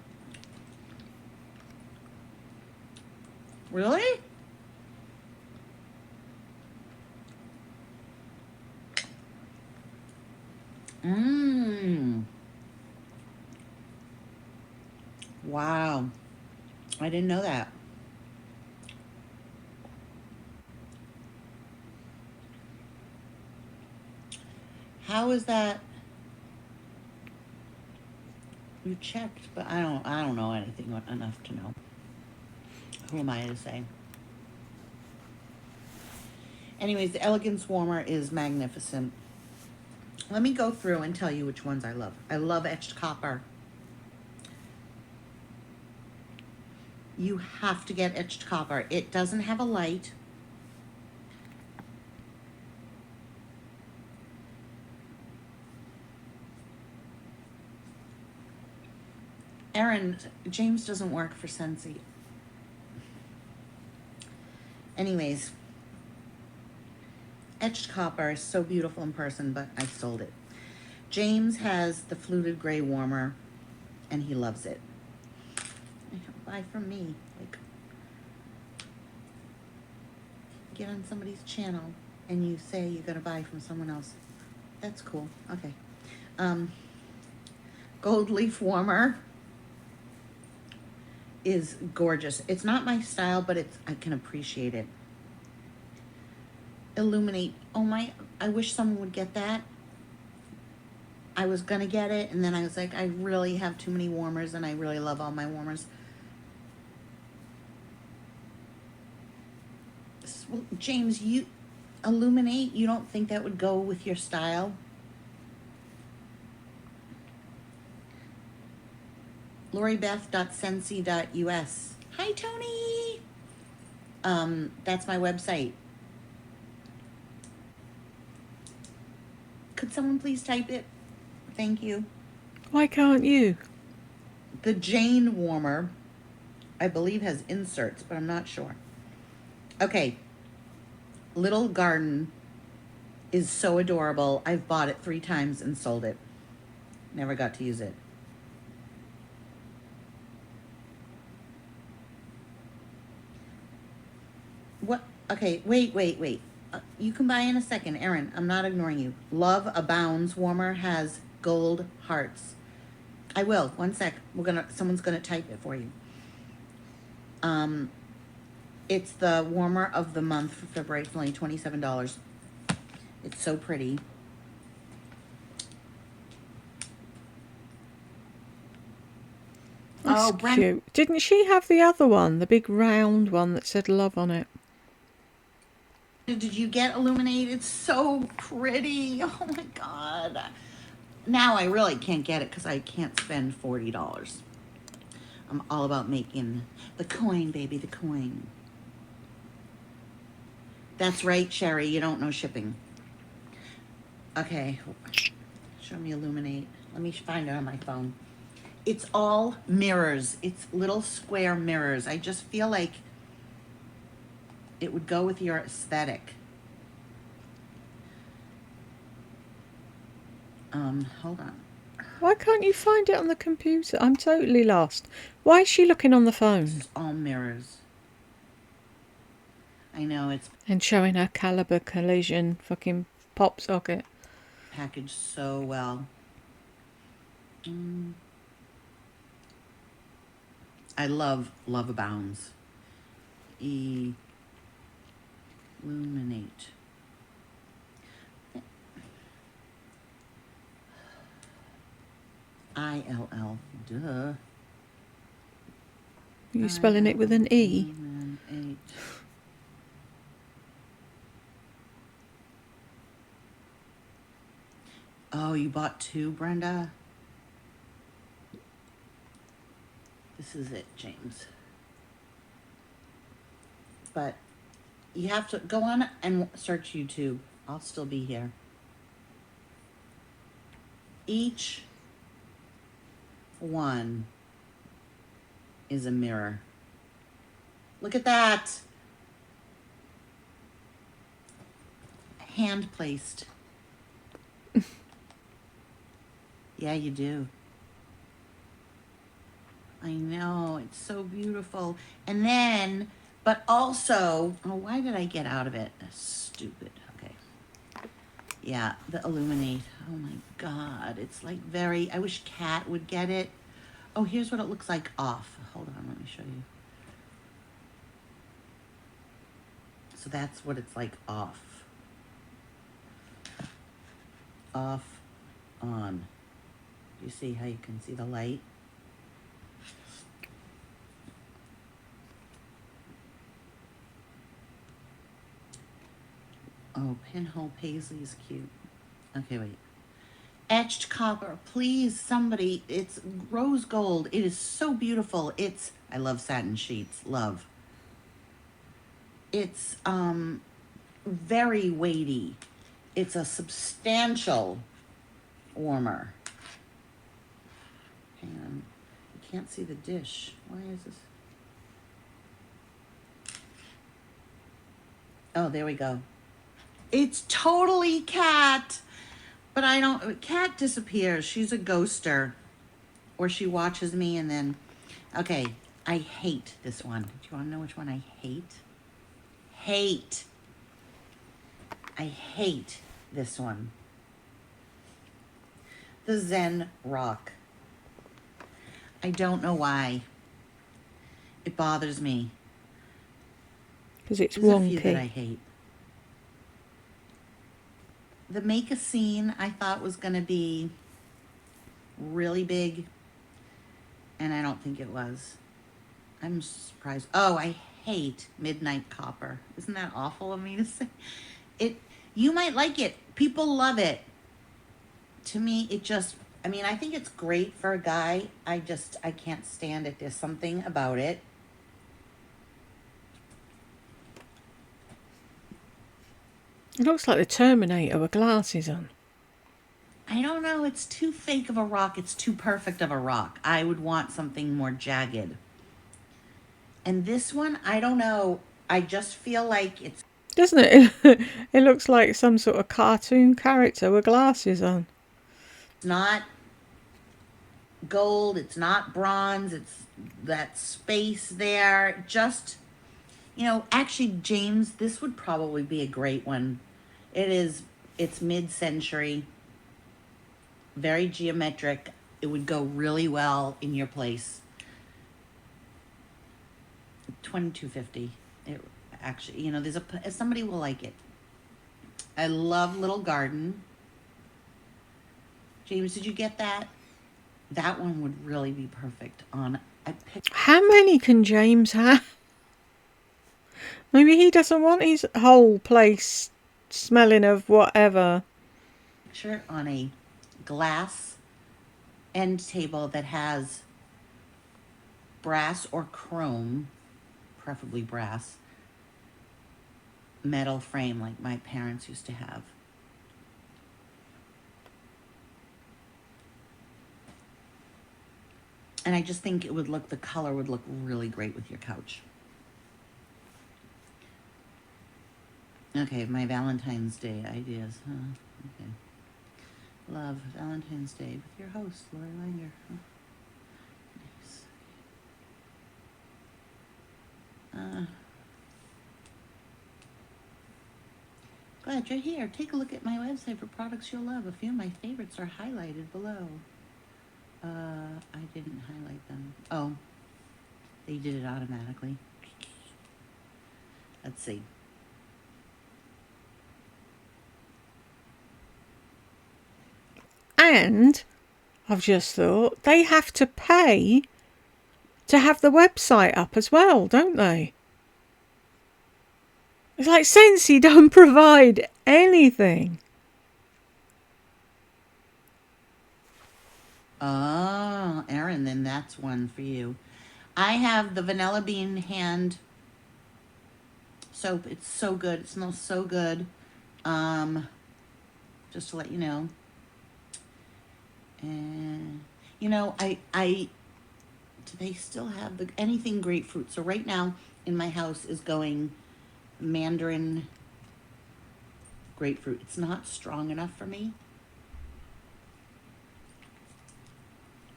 Really? Wow. I didn't know that. How is that? You checked, but I don't know anything enough to know. Who am I to say? Anyways, the Elegance Warmer is magnificent. Let me go through and tell you which ones I love. I love etched copper. You have to get etched copper. It doesn't have a light. Erin, James doesn't work for Scentsy. Anyways, etched copper is so beautiful in person, but I sold it. James has the fluted gray warmer, and he loves it. Buy from me. Like, get on somebody's channel and you say you're gonna buy from someone else. That's cool. Okay. Gold leaf warmer is gorgeous. It's not my style, but I can appreciate it. Illuminate. Oh my, I wish someone would get that. I was gonna get it, and then I was like, I really have too many warmers, and I really love all my warmers. Well, James, you illuminate. You don't think that would go with your style? LoriBeth.Scentsy.us. Hi, Tony. That's my website. Could someone please type it? Thank you. Why can't you? The Jane warmer. I believe has inserts, but I'm not sure. Okay, Little Garden is so adorable. I've bought it 3 times and sold it. Never got to use it. What? Okay, wait. You can buy in a second, Erin. I'm not ignoring you. Love Abounds warmer has gold hearts. I will. 1 sec. Someone's gonna type it for you. It's the warmer of the month for February. It's only $27. It's so pretty. That's cute. Didn't she have the other one, the big round one that said love on it? Did you get Illuminate? It's so pretty. Oh my God. Now I really can't get it because I can't spend $40. I'm all about making the coin, baby, the coin. That's right, Sherry. You don't know shipping. Okay. Show me Illuminate. Let me find it on my phone. It's all mirrors. It's little square mirrors. I just feel like it would go with your aesthetic. Hold on. Why can't you find it on the computer? I'm totally lost. Why is she looking on the phone? It's all mirrors. I know it's And showing her caliber collision fucking pop socket. packaged so well. I love Abounds. Illuminate. ILL. Duh. Are you spelling it with an E? Illuminate. Oh, you bought 2, Brenda? This is it, James. But you have to go on and search YouTube. I'll still be here. Each one is a mirror. Look at that. Hand placed. Yeah, you do. I know, it's so beautiful. And then, but also, oh, why did I get out of it? Stupid. Okay. Yeah, the Illuminate. Oh my God, it's like very, I wish Kat would get it. Oh, here's what it looks like off. Hold on, let me show you. So that's what it's like off. Off, on. You see how you can see the light? Oh, pinhole paisley is cute. Okay, wait. Etched copper, please, somebody. It's rose gold. It is so beautiful. I love satin sheets. Love. It's very weighty. It's a substantial warmer. Hang on. I can't see the dish. Why is this? Oh, there we go. It's totally Kat. But Kat disappears. She's a ghoster. Or she watches me and then, okay, I hate this one. Do you want to know which one I hate? I hate this one. The Zen Rock. I don't know why. It bothers me. Because it's There's a few wonky. that I hate. The Make a Scene I thought was going to be really big, and I don't think it was. I'm surprised. Oh, I hate Midnight Copper. Isn't that awful of me to say? You might like it. People love it. To me, I think it's great for a guy. I can't stand it. There's something about it. It looks like the Terminator with glasses on. I don't know. It's too fake of a rock. It's too perfect of a rock. I would want something more jagged. And this one, I don't know. I just feel like it's Doesn't it? It looks like some sort of cartoon character with glasses on. not gold, it's not bronze, it's that space there. Just, actually, James, this would probably be a great one. It's mid century, very geometric. It would go really well in your place. 2250. It actually, somebody will like it. I love Little Garden. James, did you get that? That one would really be perfect on I How many can James have? Maybe he doesn't want his whole place smelling of whatever. picture on a glass end table that has brass or chrome, preferably brass, metal frame like my parents used to have. And I just think the color would look really great with your couch. Okay, my Valentine's Day ideas, huh? Okay. Love Valentine's Day with your host, Lori Langer. Huh? Nice. Glad you're here. Take a look at my website for products you'll love. A few of my favorites are highlighted below. I didn't highlight them. Oh, they did it automatically. Let's see. And I've just thought they have to pay to have the website up as well, don't they? It's like Scentsy don't provide anything. Oh, Erin, then that's one for you. I have the vanilla bean hand soap. It's so good. It smells so good. Just to let you know. And I do they still have anything grapefruit? So right now in my house is going mandarin grapefruit. It's not strong enough for me.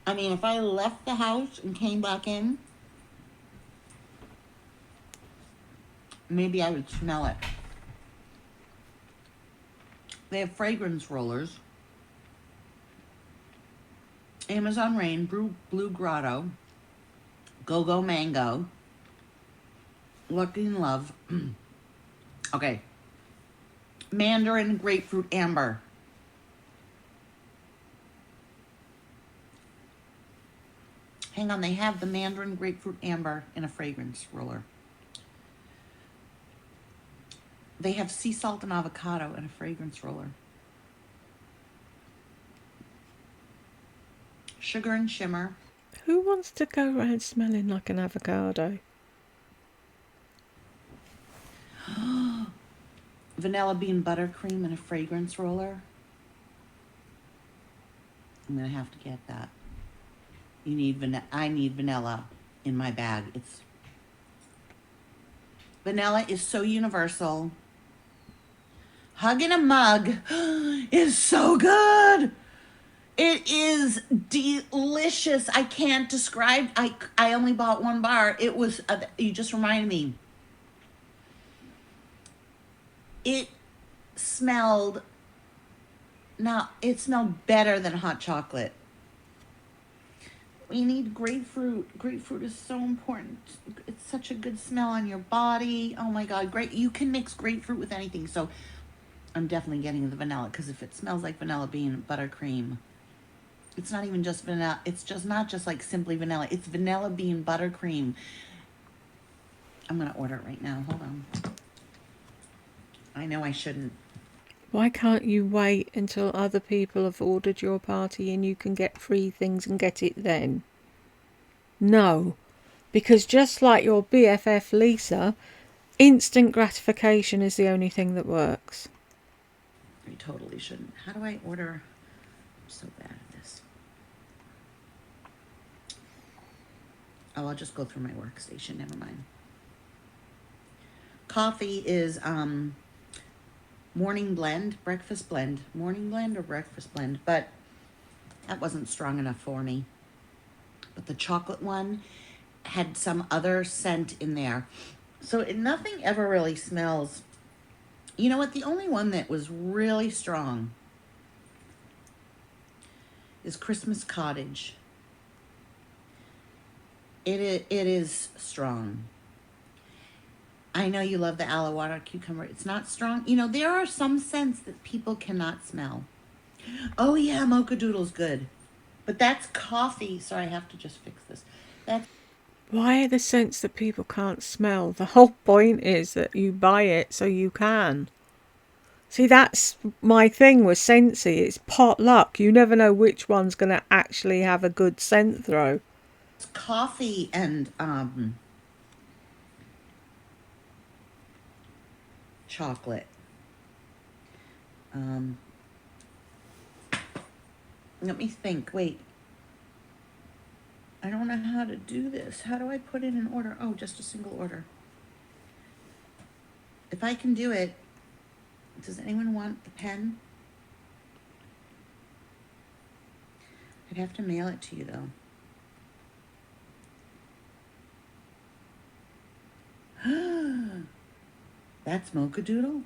I mean, if I left the house and came back in, maybe I would smell it. They have fragrance rollers. Amazon Rain, Blue Grotto, Go-Go Mango, Lucky in Love. Okay. Mandarin Grapefruit Amber. Hang on, they have the Mandarin Grapefruit Amber in a fragrance roller. They have sea salt and avocado in a fragrance roller. Sugar and shimmer. Who wants to go around smelling like an avocado? Vanilla bean buttercream in a fragrance roller. I'm gonna have to get that. I need vanilla in my bag. Vanilla is so universal. Hug in a Mug is so good. It is delicious. I can't describe. I only bought one bar. It was. You just reminded me. It smelled. Now it smelled better than hot chocolate. We need grapefruit. Grapefruit is so important. It's such a good smell on your body. Oh my God, great! You can mix grapefruit with anything. So I'm definitely getting the vanilla because if it smells like vanilla bean buttercream. It's not even just vanilla. It's just not just like simply vanilla. It's vanilla bean buttercream. I'm going to order it right now. Hold on. I know I shouldn't. Why can't you wait until other people have ordered your party and you can get free things and get it then? No, because just like your BFF Lisa, instant gratification is the only thing that works. I totally shouldn't. How do I order? I'm so bad at this. Oh, I'll just go through my workstation. Never mind. Coffee is morning blend, breakfast blend. Morning blend or breakfast blend. But that wasn't strong enough for me. But the chocolate one had some other scent in there. So nothing ever really smells. You know what? The only one that was really strong is Christmas Cottage. It is strong. I know you love the aloe water cucumber. It's not strong. You know, there are some scents that people cannot smell. Oh yeah, Mocha Doodle's good. But that's coffee. Sorry, I have to just fix this. That's Why are the scents that people can't smell? The whole point is that you buy it so you can. See, that's my thing with Scentsy. It's pot luck. You never know which one's going to actually have a good scent throw. coffee and chocolate. Um, Let me think. Wait. I don't know how to do this. How do I put it in order? Oh, just a single order. If I can do it, does anyone want the pen? I'd have to mail it to you though. That's Mocha Doodle?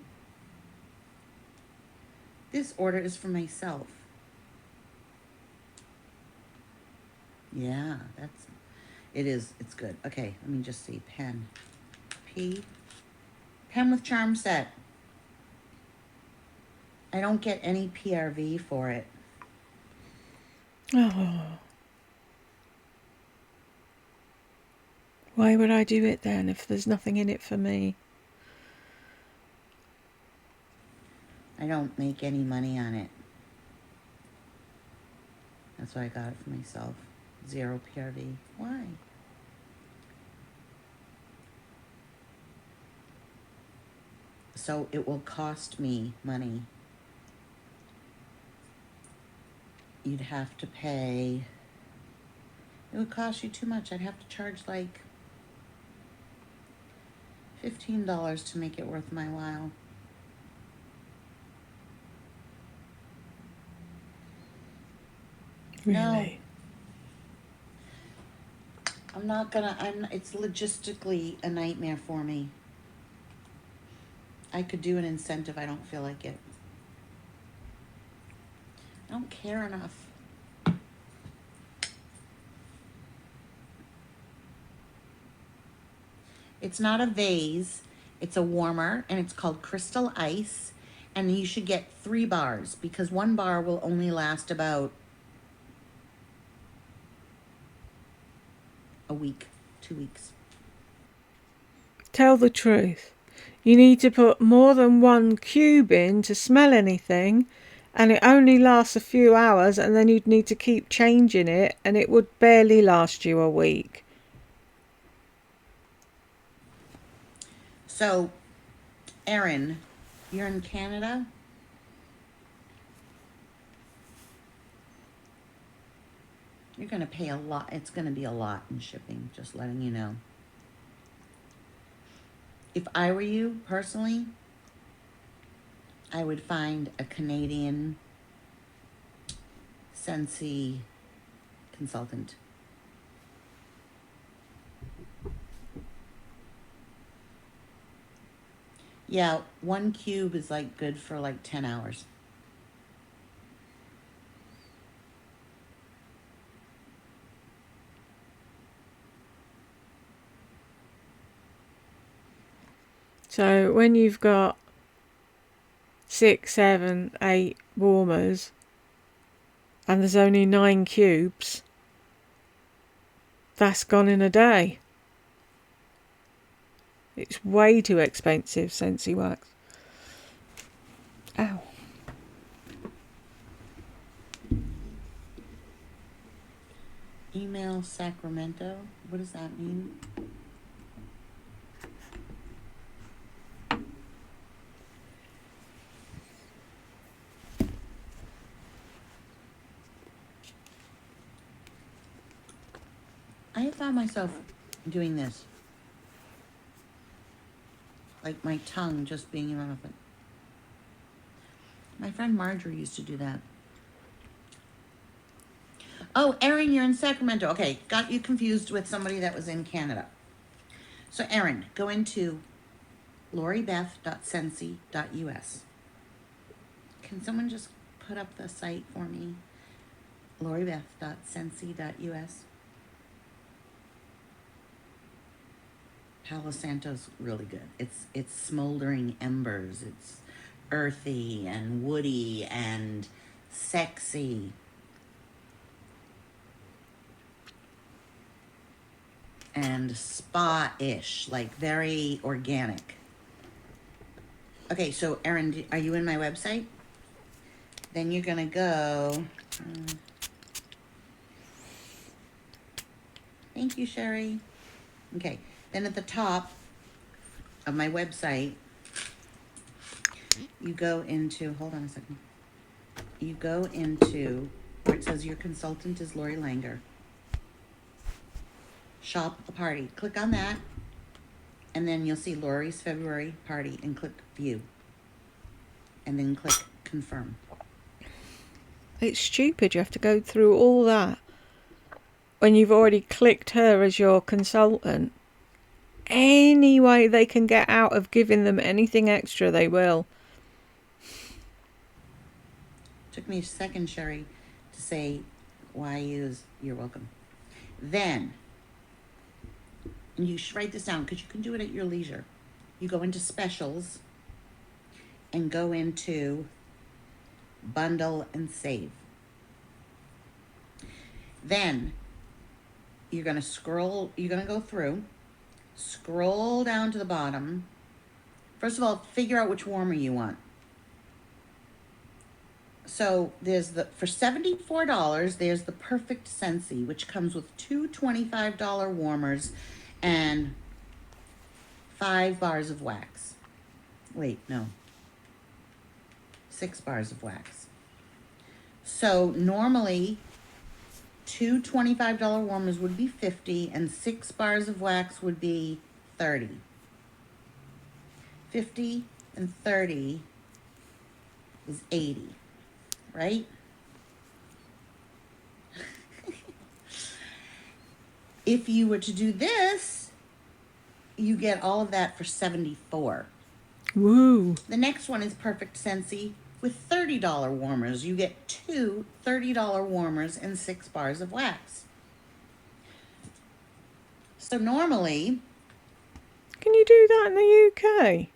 This order is for myself. Yeah, it is. It's good. Okay, let me just see. Pen. Pen with charm set. I don't get any PRV for it. Oh. Why would I do it then if there's nothing in it for me? I don't make any money on it. That's why I got it for myself. 0 PRV. Why? So it will cost me money. You'd have to pay. It would cost you too much. I'd have to charge like $15 to make it worth my while. Really? No. I'm not gonna, it's logistically a nightmare for me. I could do an incentive, I don't feel like it. I don't care enough. It's not a vase, it's a warmer, and it's called Crystal Ice. And you should get 3 bars because 1 bar will only last about a week, 2 weeks. Tell the truth. You need to put more than 1 cube in to smell anything, and it only lasts a few hours, and then you'd need to keep changing it, and it would barely last you a week. So, Erin, you're in Canada? You're going to pay a lot. It's going to be a lot in shipping, just letting you know. If I were you, personally, I would find a Canadian Scentsy consultant. Yeah, 1 cube is like good for like 10 hours. So when you've got 6, 7, 8 warmers, and there's only 9 cubes, that's gone in a day. It's way too expensive, Scentsy wax. Ow. Email Sacramento. What does that mean? I have found myself doing this. Like my tongue just being irrelevant. My friend Marjorie used to do that. Oh, Erin, you're in Sacramento. Okay, got you confused with somebody that was in Canada. So Erin, go into loribeth.sensi.us. Can someone just put up the site for me? loribeth.sensi.us. Palo Santo's really good. It's smoldering embers. It's earthy and woody and sexy. And spa-ish, like very organic. Okay, so Erin, are you in my website? Then you're gonna go. Thank you, Sherry. Okay, then at the top of my website, you go into, hold on a second. You go into where it says your consultant is Lori Langer. Shop a party. Click on that, and then you'll see Lori's February party, and click view. And then click confirm. It's stupid you have to go through all that when you've already clicked her as your consultant. Any way they can get out of giving them anything extra, they will. Took me a second, Sherry, to say why you're welcome. Then, and you should write this down because you can do it at your leisure. You go into specials and go into bundle and save. Then you're going to go through, scroll down to the bottom. First of all, figure out which warmer you want. So there's for $74, there's the Perfect Scentsy, which comes with two $25 warmers and 5 bars of wax. Wait, no. 6 bars of wax. So normally, two $25 warmers would be $50 and 6 bars of wax would be $30. $50 and $30 is $80, right? If you were to do this, you get all of that for $74. Woo. The next one is Perfect Scentsy with $30 warmers. You get two $30 warmers and 6 bars of wax. So normally... Can you do that in the UK?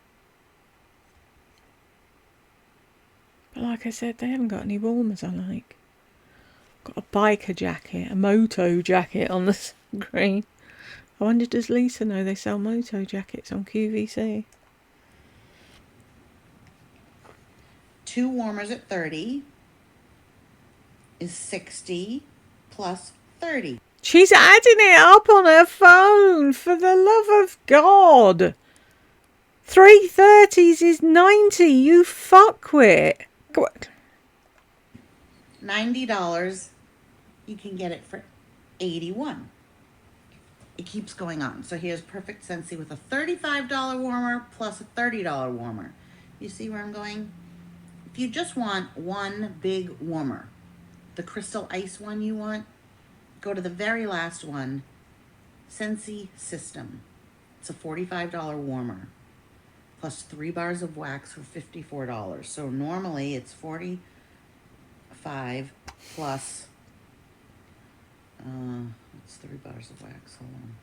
But like I said, they haven't got any warmers I like. Got a biker jacket, a moto jacket on the screen. I wonder, does Lisa know they sell moto jackets on QVC? 2 warmers at $30 is $60 plus $30. She's adding it up on her phone, for the love of God. 330s is 90, you fuckwit. $90, you can get it for $81. It keeps going on. So here's Perfect Scentsy with a $35 warmer plus a $30 warmer. You see where I'm going? If you just want one big warmer, the Crystal Ice one you want, go to the very last one, Scentsy System. It's a $45 warmer plus 3 bars of wax for $54. So normally it's $45 plus, it's 3 bars of wax, hold on.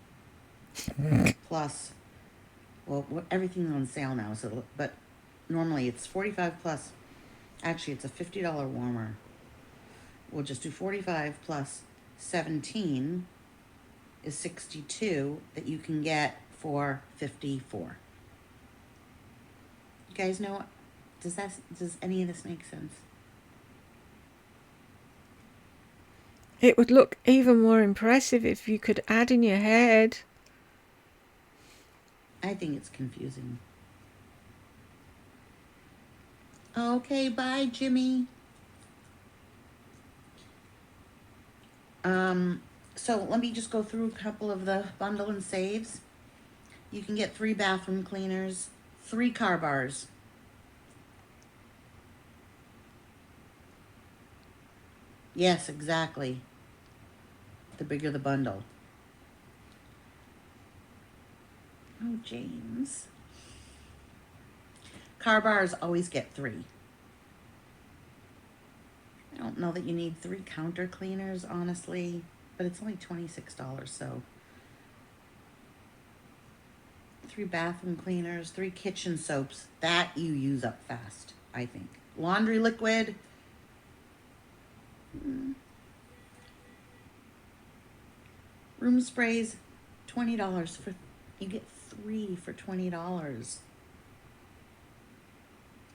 Plus, well, everything's on sale now, so, but normally it's 45 plus, actually it's a $50 warmer. We'll just do 45 plus 17 is 62 that you can get for 54. You guys know, does any of this make sense? It would look even more impressive if you could add in your head. I think it's confusing. Okay, bye, Jimmy. So let me just go through a couple of the bundle and saves. You can get 3 bathroom cleaners, 3 car bars. Yes, exactly. The bigger the bundle. Oh, James. Car bars always get 3. I don't know that you need 3 counter cleaners, honestly, but it's only $26, so 3 bathroom cleaners, 3 kitchen soaps. That you use up fast, I think. Laundry liquid. Room sprays, $20 for, you get 3 for $20.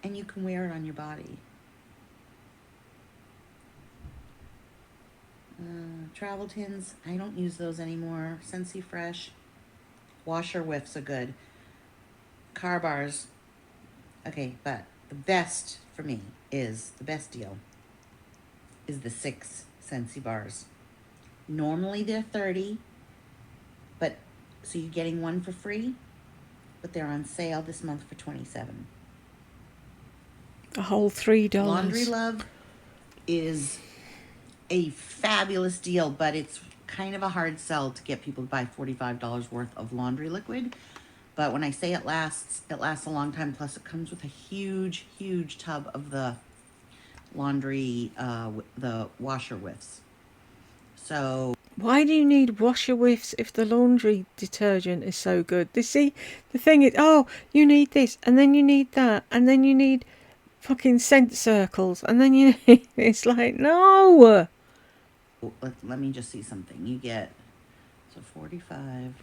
And you can wear it on your body. Travel tins, I don't use those anymore. Scentsy Fresh. Washer whiffs are good. Car bars. Okay, but the best for me is, the best deal is the 6 Scentsy bars. Normally they're 30, but so you're getting one for free, but they're on sale this month for 27. A whole $3. Laundry Love is a fabulous deal, but it's kind of a hard sell to get people to buy $45 worth of laundry liquid. But when I say it lasts a long time. Plus, it comes with a huge, huge tub of the laundry, the washer whiffs. So Why do you need washer whiffs if the laundry detergent is so good? See, the thing is, oh, you need this, and then you need that, and then you need fucking scent circles, and then you need, it's like, no. let me just see something. You get, so 45.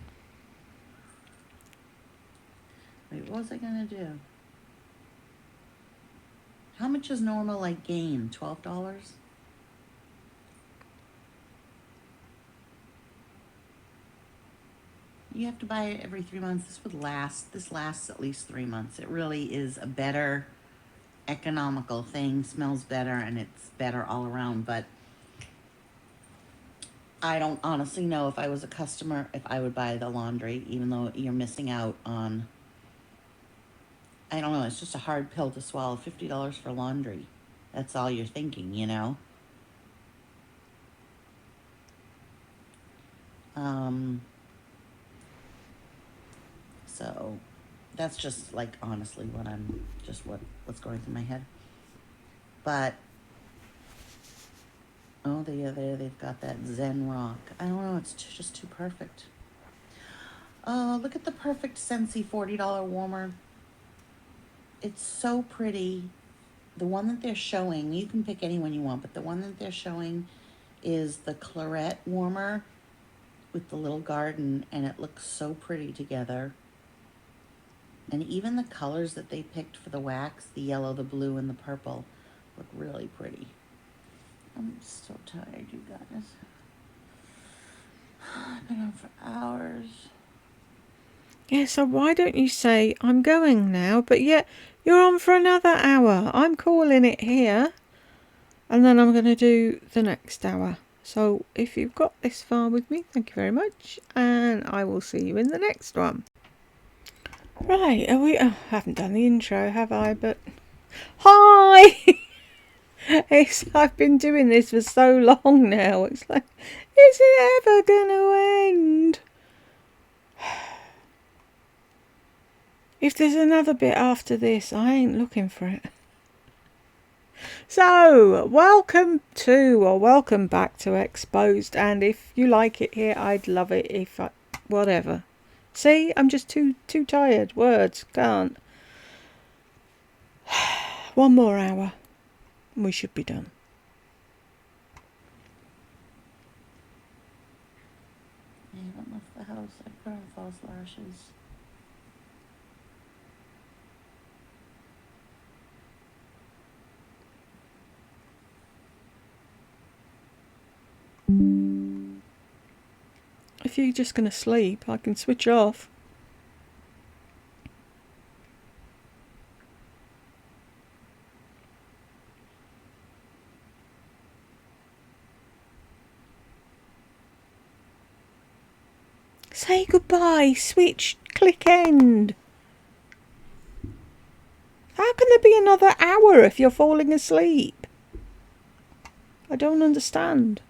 Wait, what was I gonna do? How much is normal, like, Gain? $12? You have to buy it every 3 months. This lasts at least 3 months. It really is a better economical thing, smells better, and it's better all around. But I don't honestly know, if I was a customer, if I would buy the laundry, even though you're missing out on, I don't know, it's just a hard pill to swallow. $50 for laundry. That's all you're thinking, you know? So that's just, like, honestly what's going through my head. But oh, they've got that Zen Rock. I don't know, it's just too perfect. Oh, look at the perfect Scentsy $40 warmer. It's so pretty. The one that they're showing, you can pick any one you want, but the one that they're showing is the claret warmer with the little garden, and it looks so pretty together. And even the colors that they picked for the wax, the yellow, the blue, and the purple, look really pretty. I'm so tired, you guys. I've been on for hours. Yeah, so why don't you say, I'm going now, but yet you're on for another hour. I'm calling it here, and then I'm going to do the next hour. So if you've got this far with me, thank you very much, and I will see you in the next one. Right, I haven't done the intro, have I? But hi! I've been doing this for so long now. It's like, is it ever gonna end? If there's another bit after this, I ain't looking for it. So, welcome back to Exposed, and if you like it here, I'd love it whatever. See, I'm just too tired. Words, can't. One more hour, and we should be done. I haven't left the house. I put on false lashes. If you're just going to sleep, I can switch off. Say goodbye. Switch. Click end. How can there be another hour if you're falling asleep? I don't understand.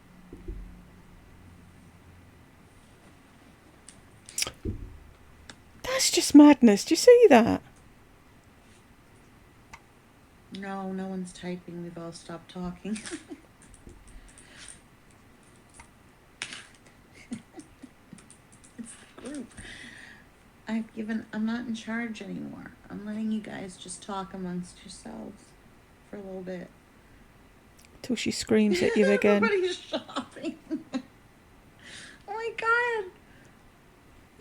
That's just madness. Do you see that? No, no one's typing. We've all stopped talking. It's the group. I'm not in charge anymore. I'm letting you guys just talk amongst yourselves for a little bit. Till she screams at you again. Everybody's shopping. Oh my God.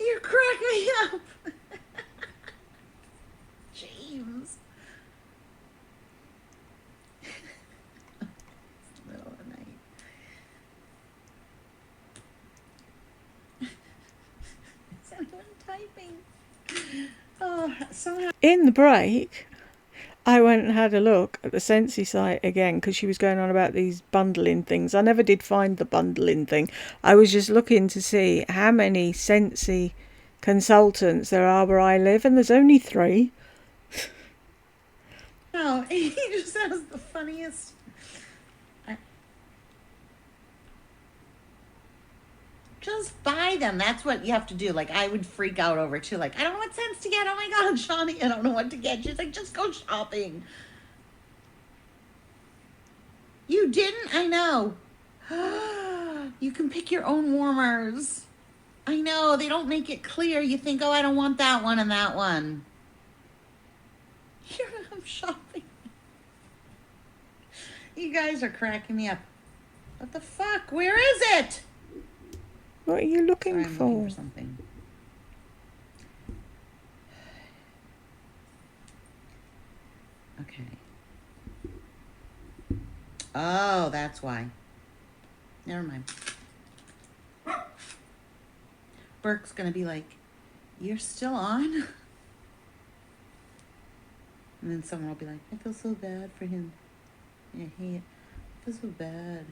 You crack me up. James. It's the middle of the night. Is anyone typing? Oh, somehow. In the break, I went and had a look at the Sensi site again because she was going on about these bundling things. I never did find the bundling thing. I was just looking to see how many Sensi consultants there are where I live, and there's only 3. No, he just has the funniest. Just buy them. That's what you have to do. Like, I would freak out over too. Like, I don't know what scents to get. Oh my God, Shawnee, I don't know what to get. She's like, just go shopping. You didn't? I know. You can pick your own warmers. I know. They don't make it clear. You think, oh, I don't want that one and that one. Here I'm shopping. You guys are cracking me up. What the fuck? Where is it? What are you looking Sorry, I'm for? looking for something. Okay. Oh, that's why. Never mind. Burke's gonna be like, you're still on? And then someone will be like, I feel so bad for him. I feel so bad.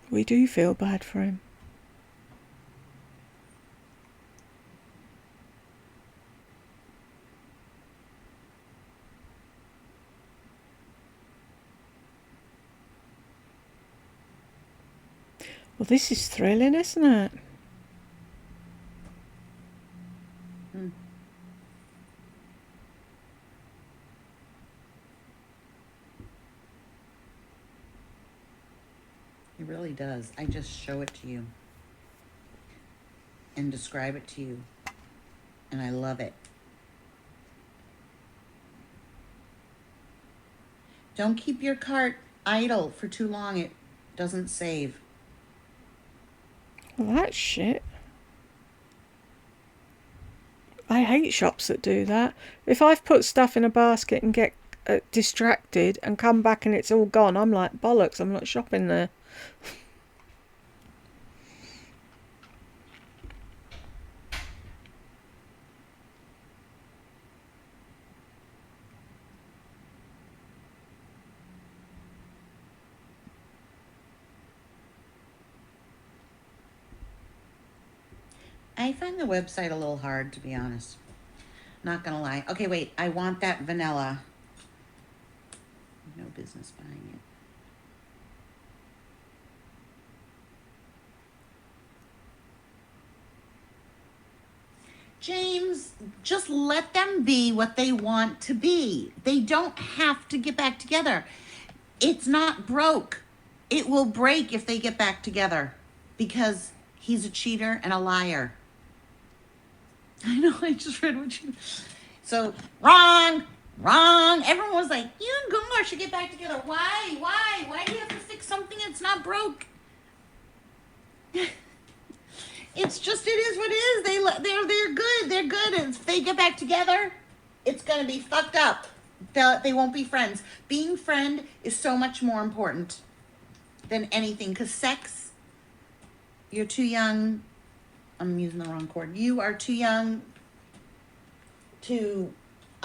We do feel bad for him. Well, this is thrilling, isn't it? It really does. I just show it to you and describe it to you, and I love it. Don't keep your cart idle for too long. It doesn't save. Well, that's shit. I hate shops that do that. If I've put stuff in a basket and get distracted and come back and it's all gone, I'm like, bollocks, I'm not shopping there. I find the website a little hard, to be honest. Not gonna lie. Okay, wait. I want that vanilla. No business buying it. James, just let them be what they want to be. They don't have to get back together. It's not broke. It will break if they get back together because he's a cheater and a liar. I know, I just read what you... So, wrong. Everyone was like, you and Gungar should get back together. Why? Why do you have to fix something that's not broke? It's just, it is what it is. They're good. They're good. And if they get back together, it's going to be fucked up. They won't be friends. Being friend is so much more important than anything. Because sex, you're too young. I'm using the wrong cord. You are too young to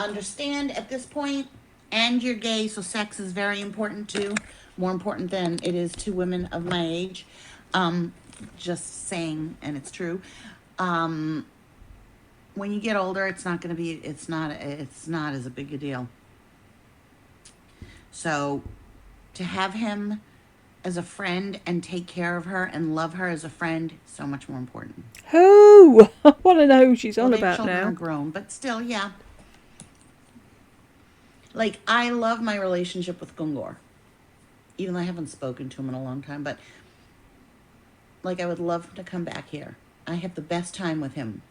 understand at this point, and you're gay, so sex is very important too. More important than it is to women of my age. Um, just saying, and it's true. Um, when you get older, it's not going to be. It's not as a big a deal. So, to have him as a friend and take care of her and love her as a friend, so much more important. Who? I want to know who she's Well, on their about children are now. grown, but still, yeah. Like, I love my relationship with Gungor, even though I haven't spoken to him in a long time, but like, I would love him to come back here. I have the best time with him.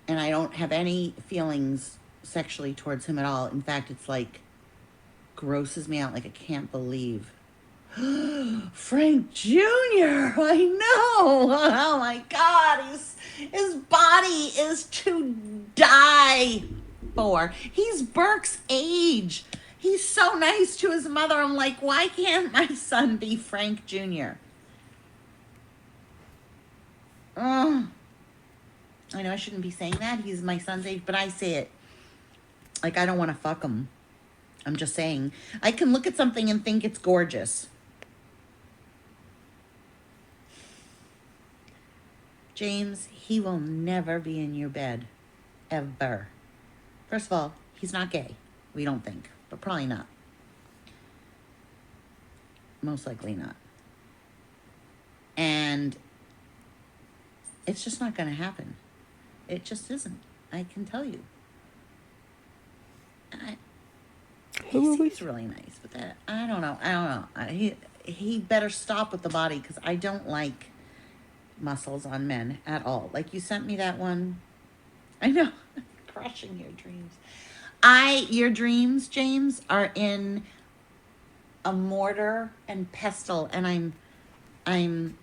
And I don't have any feelings sexually towards him at all. In fact, it's like grosses me out. Like, I can't believe Frank Jr. I know. Oh my God. His body is to die for. He's Burke's age. He's so nice to his mother. I'm like, why can't my son be Frank Jr.? Oh, I know I shouldn't be saying that. He's my son's age, but I say it. Like, I don't want to fuck him. I'm just saying. I can look at something and think it's gorgeous. James, he will never be in your bed. Ever. First of all, he's not gay. We don't think. But probably not. Most likely not. And it's just not going to happen. It just isn't. I can tell you. He Who are we? seems really nice, but that I don't know. He better stop with the body because I don't like muscles on men at all. Like, you sent me that one. I know. Crushing your dreams. Your dreams, James, are in a mortar and pestle, and I'm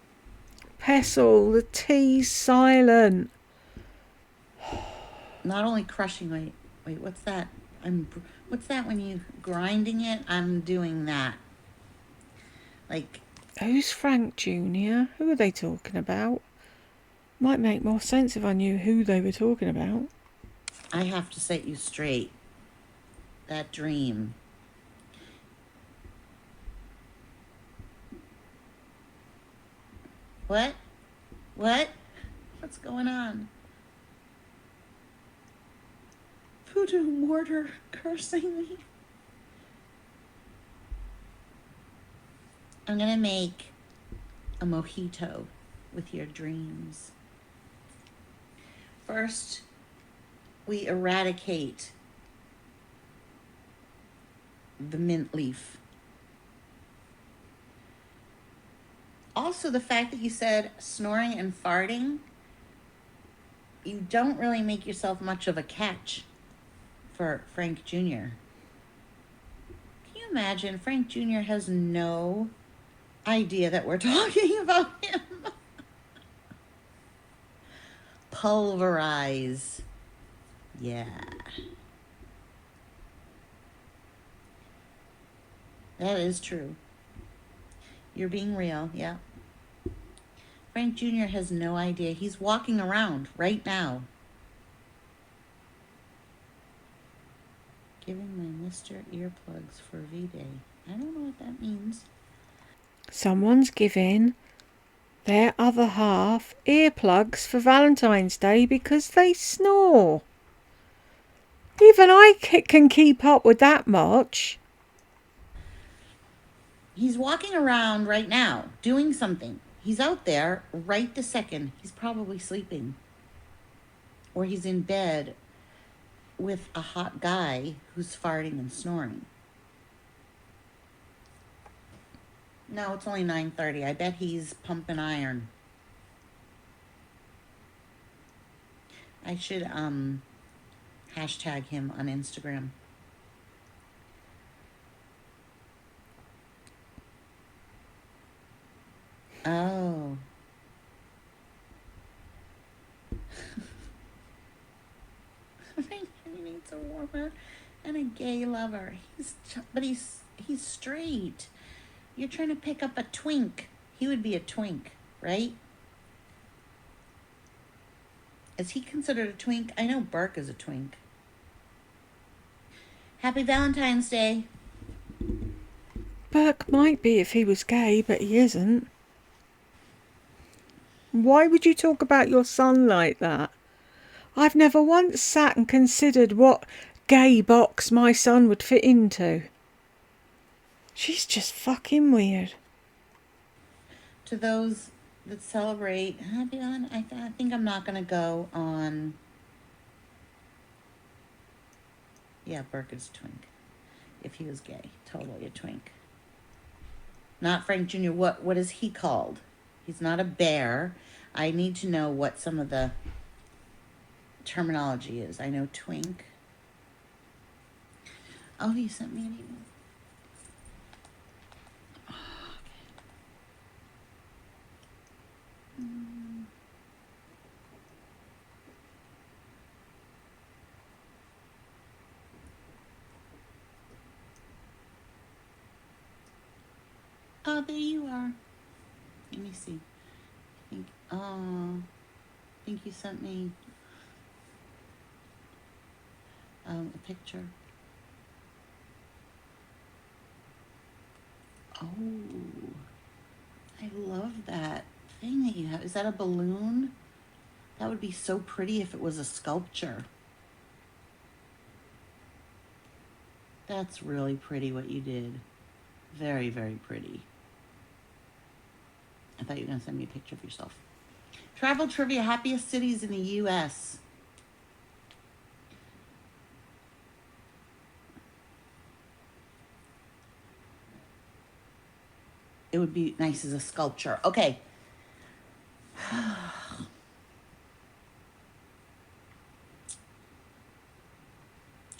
Pestle, the T's silent. not only crushing. Wait, what's that? What's that when you grinding it? I'm doing that. Like, Who's Frank Jr.? Who are they talking about? Might make more sense if I knew who they were talking about. I have to set you straight. That dream. What? What? What's going on? Voodoo mortar cursing me. I'm gonna make a mojito with your dreams. First, we eradicate the mint leaf. Also, the fact that you said snoring and farting, you don't really make yourself much of a catch for Frank Jr. Can you imagine? Frank Jr. has no idea that we're talking about him. Pulverize. Yeah. That is true. You're being real, yeah. Frank Jr. has no idea. He's walking around right now. Giving my Mr. earplugs for V-Day. I don't know what that means. Someone's giving their other half earplugs for Valentine's Day because they snore. Even I can keep up with that much. He's walking around right now, doing something. He's out there right this second. He's probably sleeping. Or he's in bed with a hot guy who's farting and snoring. No, it's only 9:30. I bet he's pumping iron. I should hashtag him on Instagram. Oh. He needs a warmer and a gay lover. He's straight. You're trying to pick up a twink. He would be a twink, right? Is he considered a twink? I know Burke is a twink. Happy Valentine's Day. Burke might be if he was gay, but he isn't. Why would you talk about your son like that? I've never once sat and considered what gay box my son would fit into. She's just fucking weird. To those that celebrate Happy on, I think I'm not going to go on. Yeah, Burke is a twink. If he was gay, totally a twink. Not Frank Jr. What is he called? He's not a bear. I need to know what some of the terminology is. I know twink. Oh, you sent me an email. Oh, okay. Oh, there you are. Let me see. I think you sent me a picture. Oh, I love that thing that you have. Is that a balloon? That would be so pretty if it was a sculpture. That's really pretty what you did. Very, very pretty. I thought you were going to send me a picture of yourself. Travel trivia, happiest cities in the U.S. It would be nice as a sculpture. Okay.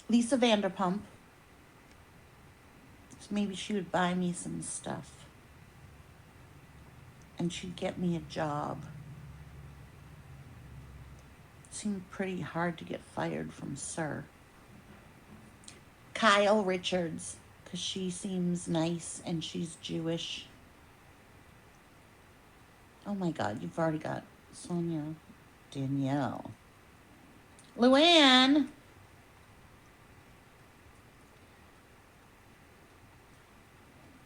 Lisa Vanderpump. So maybe she would buy me some stuff. And she'd get me a job. It seemed pretty hard to get fired from Sir. Kyle Richards, because she seems nice and she's Jewish. Oh my God, you've already got Sonia, Danielle. Luann.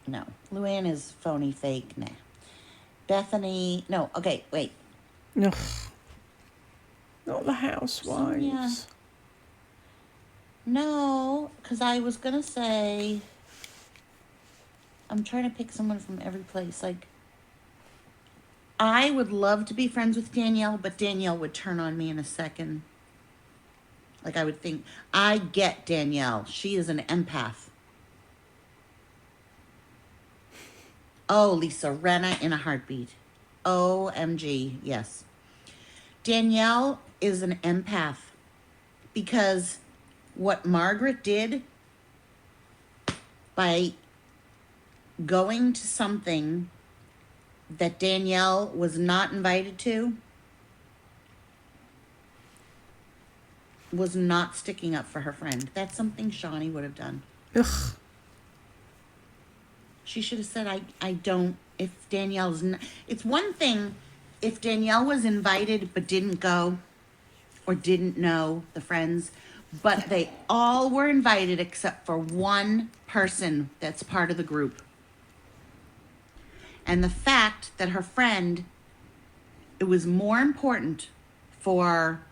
No, Luann is phony, fake, nah. Bethany, no, okay, wait. Ugh. Not the housewives. Sonia. No, because I was going to say, I'm trying to pick someone from every place. Like, I would love to be friends with Danielle, but Danielle would turn on me in a second. Like, I would think, I get Danielle. She is an empath. Oh, Lisa Renna in a heartbeat. OMG, yes. Danielle is an empath because what Margaret did by going to something that Danielle was not invited to was not sticking up for her friend. That's something Shawnee would have done. Ugh. She should have said, I don't, if Danielle's not, it's one thing if Danielle was invited but didn't go or didn't know the friends, but they all were invited except for one person that's part of the group. And the fact that her friend, it was more important for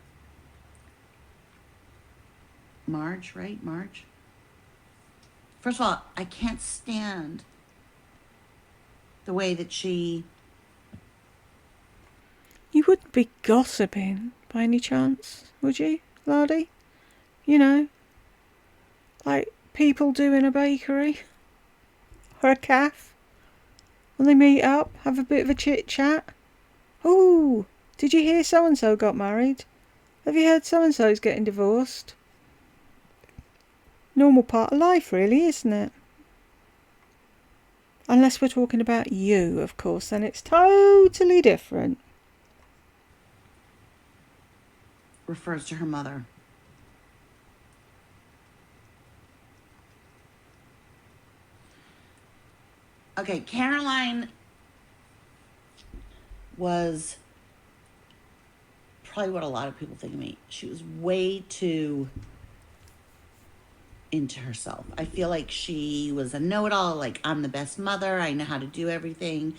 Marge, right? Marge? First of all, I can't stand the way that she... You wouldn't be gossiping by any chance, would you, Lardy? You know, like people do in a bakery or a cafe when they meet up, have a bit of a chit chat. Oh, did you hear so and so got married? Have you heard so and so's getting divorced? Normal part of life, really, isn't it? Unless we're talking about you, of course, then it's totally different. refers to her mother. Okay, Caroline was probably what a lot of people think of me. She was way too into herself. I feel like she was a know-it-all, like, I'm the best mother, I know how to do everything.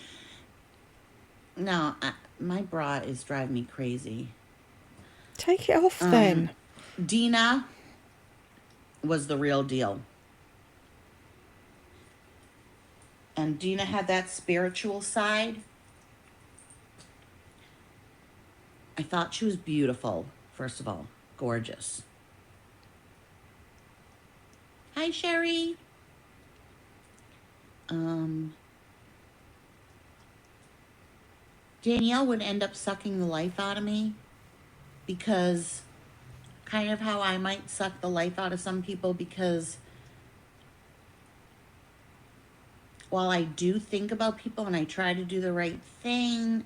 No, my bra is driving me crazy. Take it off then. Dina was the real deal. And Dina had that spiritual side. I thought she was beautiful, first of all. Gorgeous. Hi, Sherry. Danielle would end up sucking the life out of me because kind of how I might suck the life out of some people, because while I do think about people and I try to do the right thing,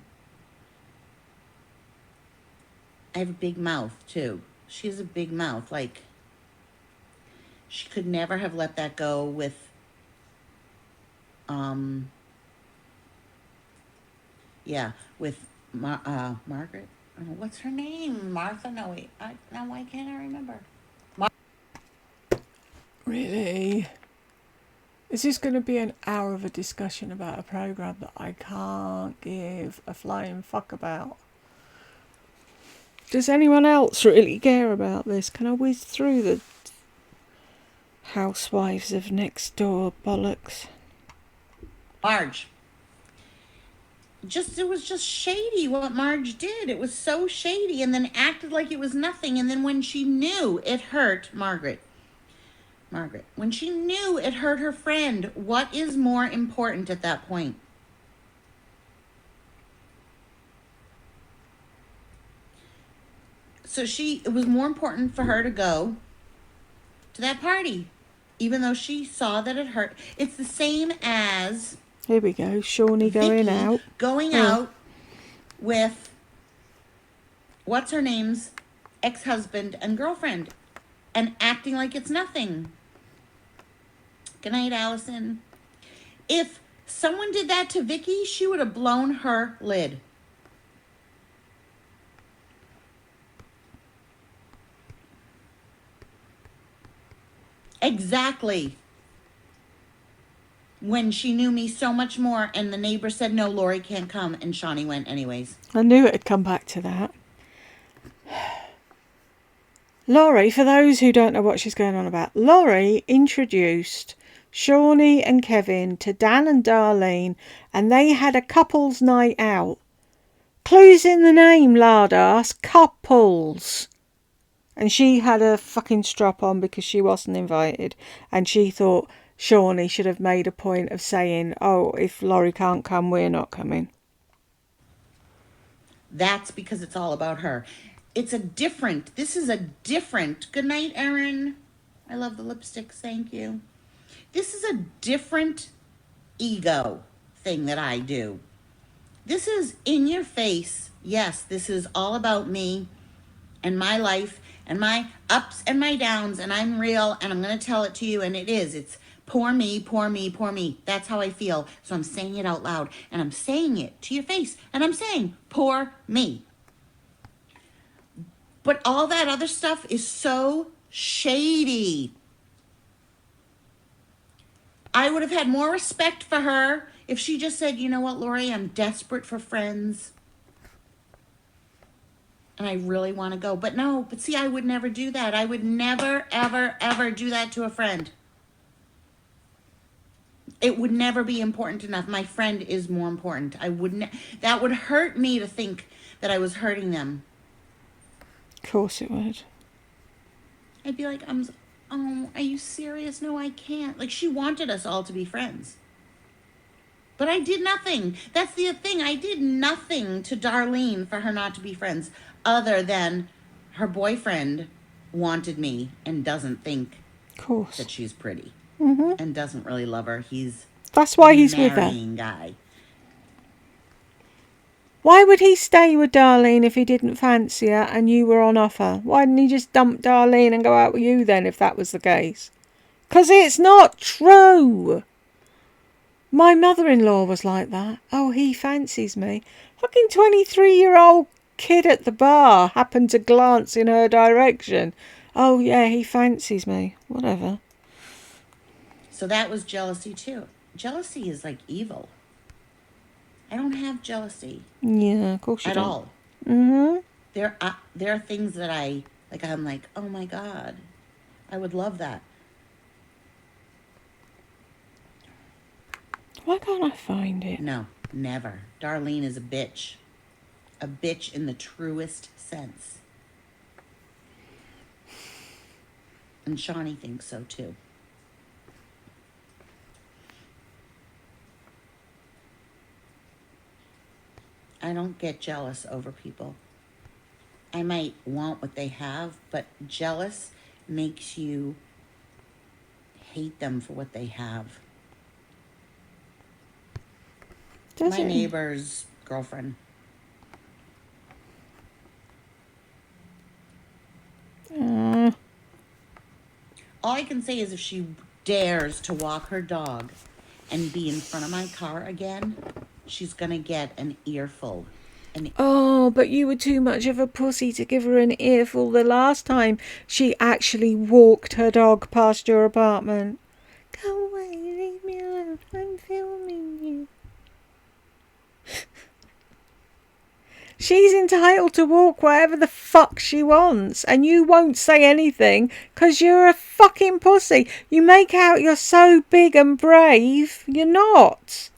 I have a big mouth too. She has a big mouth. Like, she could never have let that go with Margaret. Oh, what's her name? Martha? No, wait. Now why can't I remember? Really? Is this going to be an hour of a discussion about a program that I can't give a flying fuck about? Does anyone else really care about this? Can I whiz through the Housewives of Next Door bollocks? Marge. It was just shady what Marge did. It was so shady, and then acted like it was nothing. And then when she knew it hurt Margaret, when she knew it hurt her friend, what is more important at that point? So it was more important for her to go to that party, even though she saw that it hurt. It's the same as... Here we go, Shawnee going out. Going out with what's her name's ex-husband and girlfriend and acting like it's nothing. Good night, Allison. If someone did that to Vicky, she would have blown her lid. Exactly. When she knew me so much more, and the neighbor said, no, Lori can't come, and Shawnee went anyways. I knew it'd come back to that. Laurie, for those who don't know what she's going on about, Laurie introduced Shawnee and Kevin to Dan and Darlene, and they had a couples night out. Clues in the name, lardass. Couples. And she had a fucking strap on because she wasn't invited, and she thought Shawnee should have made a point of saying, oh, if Laurie can't come, we're not coming. That's because it's all about her. This is a different, good night, Erin. I love the lipsticks, thank you. This is a different ego thing that I do. This is in your face. Yes, this is all about me and my life and my ups and my downs, and I'm real, and I'm going to tell it to you, and it is. It's poor me, poor me, poor me. That's how I feel. So I'm saying it out loud, and I'm saying it to your face, and I'm saying, poor me. But all that other stuff is so shady. I would have had more respect for her if she just said, you know what, Lori, I'm desperate for friends. And I really want to go. But no, see, I would never do that. I would never, ever, ever do that to a friend. It would never be important enough. My friend is more important. That would hurt me to think that I was hurting them. Of course it would. I'd be like, are you serious? No, I can't. Like, she wanted us all to be friends. But I did nothing. That's the thing. I did nothing to Darlene for her not to be friends, other than her boyfriend wanted me and doesn't think that she's pretty. Mm-hmm. And doesn't really love her. That's why he's with her. Guy. Why would he stay with Darlene if he didn't fancy her and you were on offer? Why didn't he just dump Darlene and go out with you then if that was the case? 'Cause it's not true. My mother-in-law was like that. Oh, he fancies me. Fucking 23-year-old kid at the bar happened to glance in her direction. Oh, yeah, he fancies me. Whatever. So that was jealousy too. Jealousy is like evil. I don't have jealousy Yeah, of course you at don't. all. Mm-hmm. There are things that I like. I'm like, oh my god, I would love that. Why can't I find it? No, never. Darlene is a bitch in the truest sense, and Shawnee thinks so too. I don't get jealous over people. I might want what they have, but jealous makes you hate them for what they have. Does My it? neighbor's girlfriend. All I can say is if she dares to walk her dog and be in front of my car again, she's gonna get an earful. Oh, but you were too much of a pussy to give her an earful the last time she actually walked her dog past your apartment. Go away, leave me alone. I'm filming you. She's entitled to walk wherever the fuck she wants, and you won't say anything because you're a fucking pussy. You make out you're so big and brave. You're not.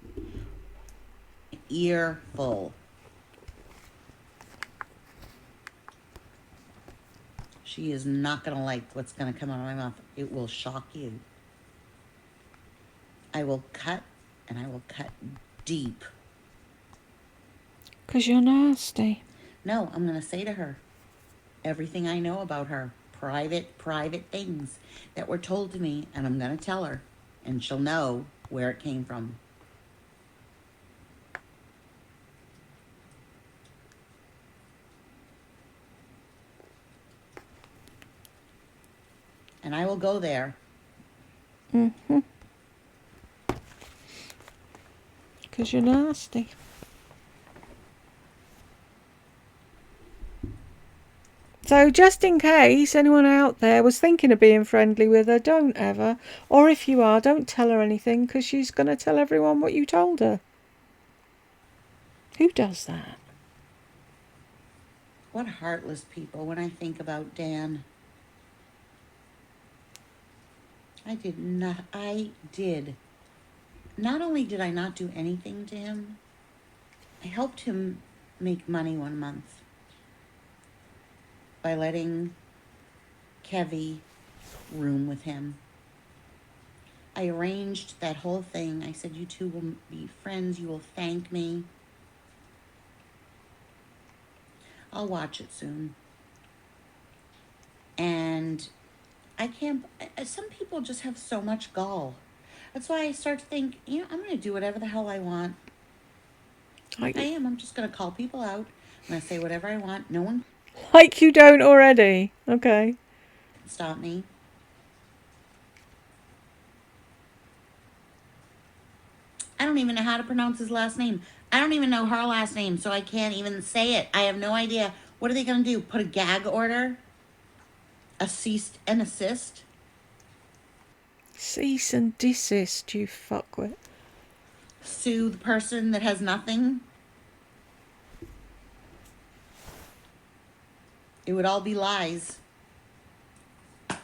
Earful. She is not gonna like what's gonna come out of my mouth. It will shock you. I will cut, and I will cut deep. Because you're nasty. No, I'm gonna say to her everything I know about her, private things that were told to me, and I'm gonna tell her, and she'll know where it came from. And I will go there. Mm-hmm. Because you're nasty. So just in case anyone out there was thinking of being friendly with her, don't ever. Or if you are, don't tell her anything because she's going to tell everyone what you told her. Who does that? What heartless people when I think about Dan. I did. Not only did I not do anything to him, I helped him make money one month by letting Kevy room with him. I arranged that whole thing. I said, you two will be friends. You will thank me. I'll watch it soon. And I can't, some people just have so much gall. That's why I start to think, I'm going to do whatever the hell I want. I am. I'm just going to call people out. I'm going to say whatever I want. No one Like you don't already. Okay. can stop me. I don't even know how to pronounce his last name. I don't even know her last name, so I can't even say it. I have no idea. What are they going to do? Put a gag order? A cease and assist? Cease and desist, you fuckwit. Sue the person that has nothing? It would all be lies. Oh,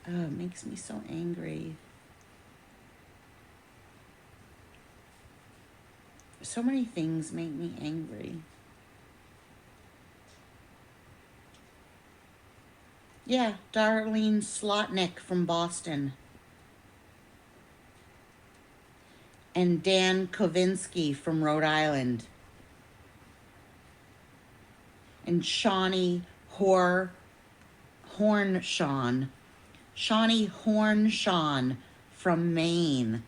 it makes me so angry. So many things make me angry. Yeah, Darlene Slotnick from Boston. And Dan Kovinsky from Rhode Island. And Shawnee Hornshawn. Shawnee Hornshawn from Maine.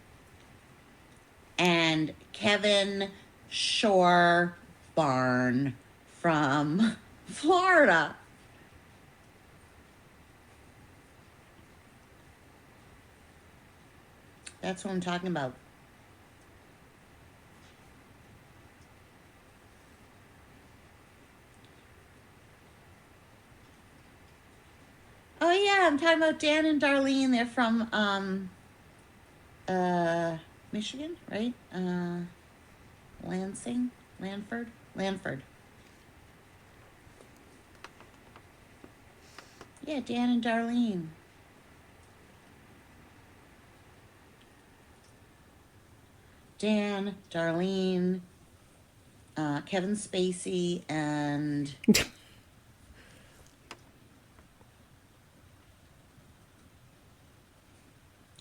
And Kevin Shore Barn from Florida. That's what I'm talking about. Oh yeah, I'm talking about Dan and Darlene. They're from Michigan, right? Lansing, Lanford. Yeah, Dan and Darlene. Dan, Darlene, Kevin Spacey, and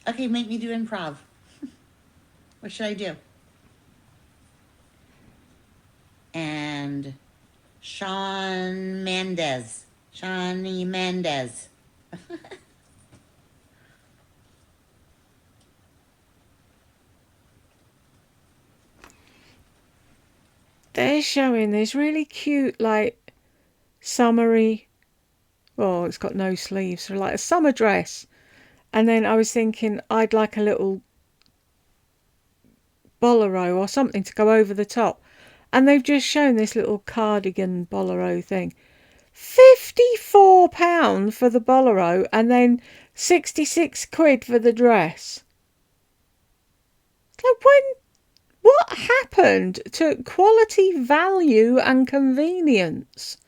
okay, make me do improv. What should I do? And Shawn Mendes. Shawnee Mendes. They're showing this really cute, like, summery. Well, it's got no sleeves, so like a summer dress. And then I was thinking I'd like a little bolero or something to go over the top. And they've just shown this little cardigan bolero thing. £54 for the bolero and then 66 quid for the dress. Like, what happened to quality, value and convenience?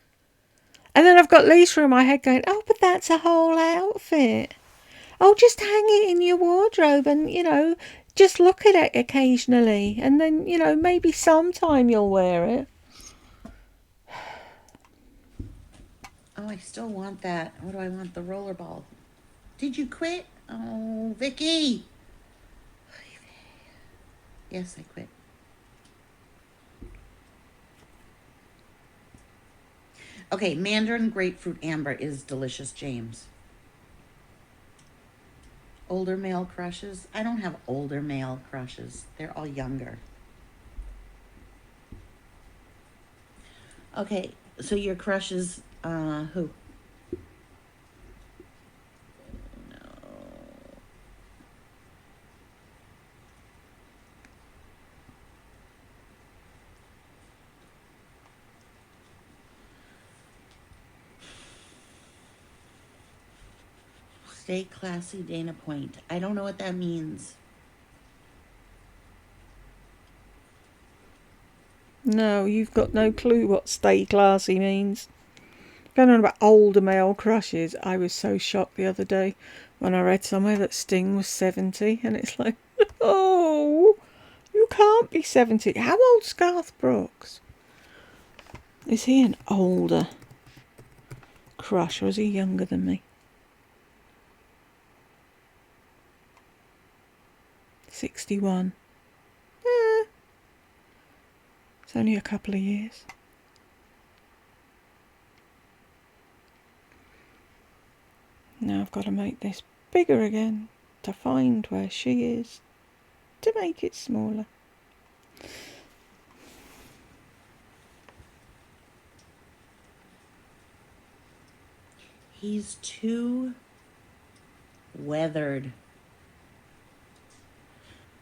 And then I've got Lisa in my head going, oh, but that's a whole outfit. Oh, just hang it in your wardrobe and, just look at it occasionally. And then, maybe sometime you'll wear it. Oh, I still want that. What do I want? The rollerball. Did you quit? Oh, Vicky. Yes, I quit. Okay, Mandarin Grapefruit Amber is delicious, James. Older male crushes? I don't have older male crushes. They're all younger. Okay, so your crush is who? No. Stay classy, Dana Point. I don't know what that means. No, you've got no clue what stay classy means. Going on about older male crushes, I was so shocked the other day when I read somewhere that Sting was 70, and it's like, oh, you can't be 70. How old's Garth Brooks? Is he an older crush, or is he younger than me? 61. It's only a couple of years. Now I've got to make this bigger again to find where she is, to make it smaller. He's too weathered.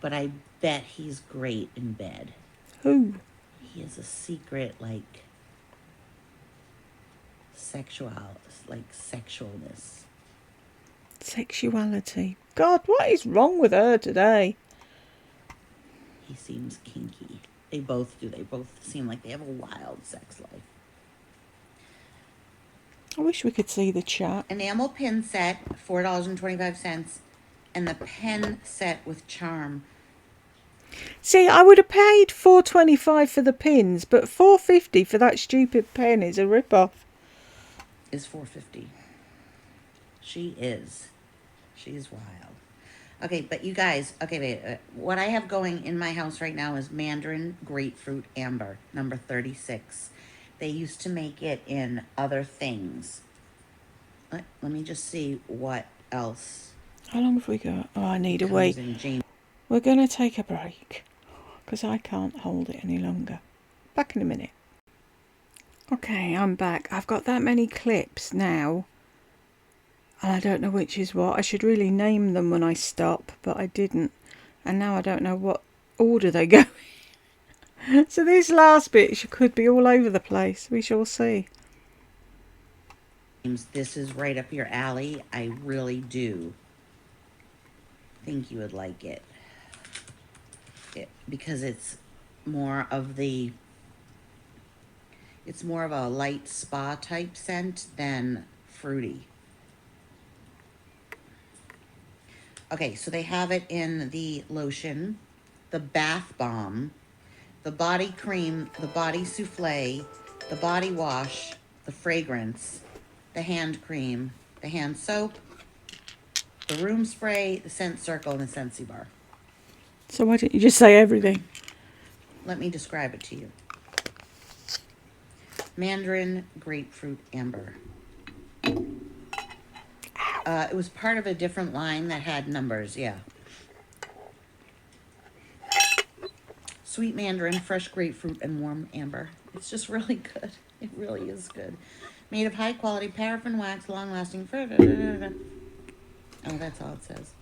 But I bet he's great in bed. Who? He has a secret, sexualness. Sexuality. God, what is wrong with her today? He seems kinky. They both do. They both seem like they have a wild sex life. I wish we could see the chat. Enamel pin set, $4.25. And the pen set with charm. See, I would have paid $4.25 for the pins, but $4.50 for that stupid pen is a rip-off. Is $4.50. She's wild. Okay, but you guys, wait. What I have going in my house right now is Mandarin Grapefruit Amber, number 36. They used to make it in other things. Let me just see what else. How long have we got? Oh, I need a wait. We're going to take a break because I can't hold it any longer. Back in a minute. Okay, I'm back. I've got that many clips now. And I don't know which is what. I should really name them when I stop, but I didn't. And now I don't know what order they go in. So this last bit could be all over the place. We shall see. James, this is right up your alley. I really do think you would like it. Because it's more of the, it's more of a light spa type scent than fruity. Okay, so they have it in the lotion, the bath bomb, the body cream, the body souffle, the body wash, the fragrance, the hand cream, the hand soap, the room spray, the scent circle, and the Scentsy bar. So why don't you just say everything? Let me describe it to you. Mandarin, grapefruit, amber. It was part of a different line that had numbers, yeah. Sweet mandarin, fresh grapefruit, and warm amber. It's just really good. It really is good. Made of high quality paraffin wax, long lasting. Oh, that's all it says.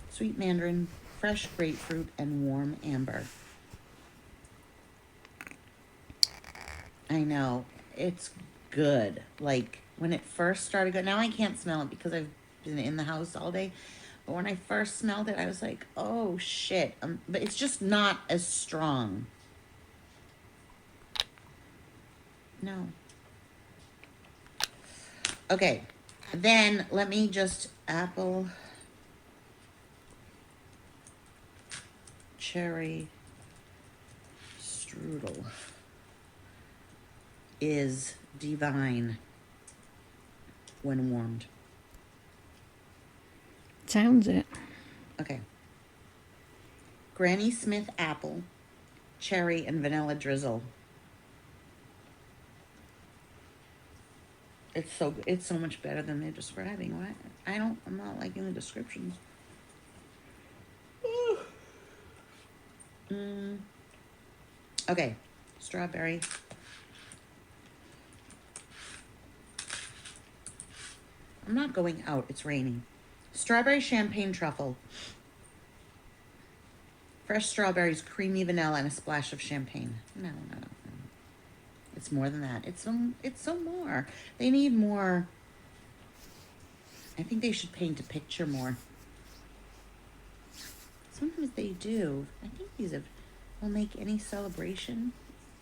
Sweet mandarin, fresh grapefruit, and warm amber. I know. It's good. Like, when it first started going, now I can't smell it because I've been in the house all day. But when I first smelled it, I was like, oh shit. But it's just not as strong. No. Okay. Then let me just apple, cherry, strudel is divine when warmed. Sounds it. Okay. Granny Smith apple, cherry, and vanilla drizzle. It's so much better than they're describing. What? I'm not liking the descriptions. Okay. Strawberry. I'm not going out. It's raining. Strawberry champagne truffle. Fresh strawberries, creamy vanilla, and a splash of champagne. No. It's more than that. It's some more. They need more. I think they should paint a picture more. Sometimes they do. I think these will make any celebration.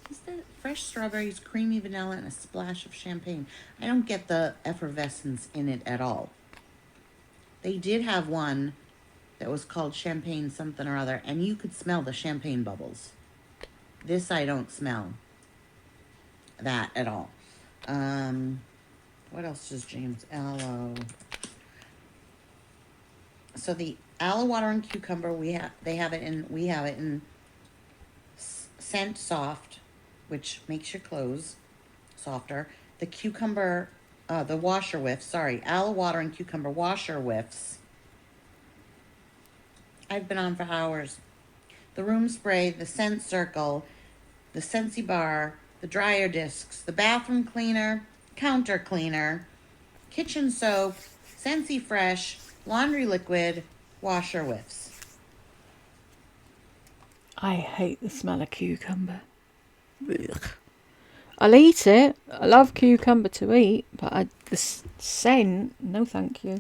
Is that fresh strawberries, creamy vanilla, and a splash of champagne? I don't get the effervescence in it at all. They did have one that was called champagne something or other, and you could smell the champagne bubbles. This I don't smell that at all. What else does James? Aloe. So the aloe water and cucumber, we have it in scent soft, which makes your clothes softer. The cucumber, the washer whiffs, aloe water and cucumber washer whiffs. I've been on for hours. The room spray, the scent circle, the Scentsy bar, the dryer discs, the bathroom cleaner, counter cleaner, kitchen soap, Scentsy fresh, laundry liquid, washer whiffs. I hate the smell of cucumber. Ugh. I'll eat it. I love cucumber to eat, but the scent, no thank you.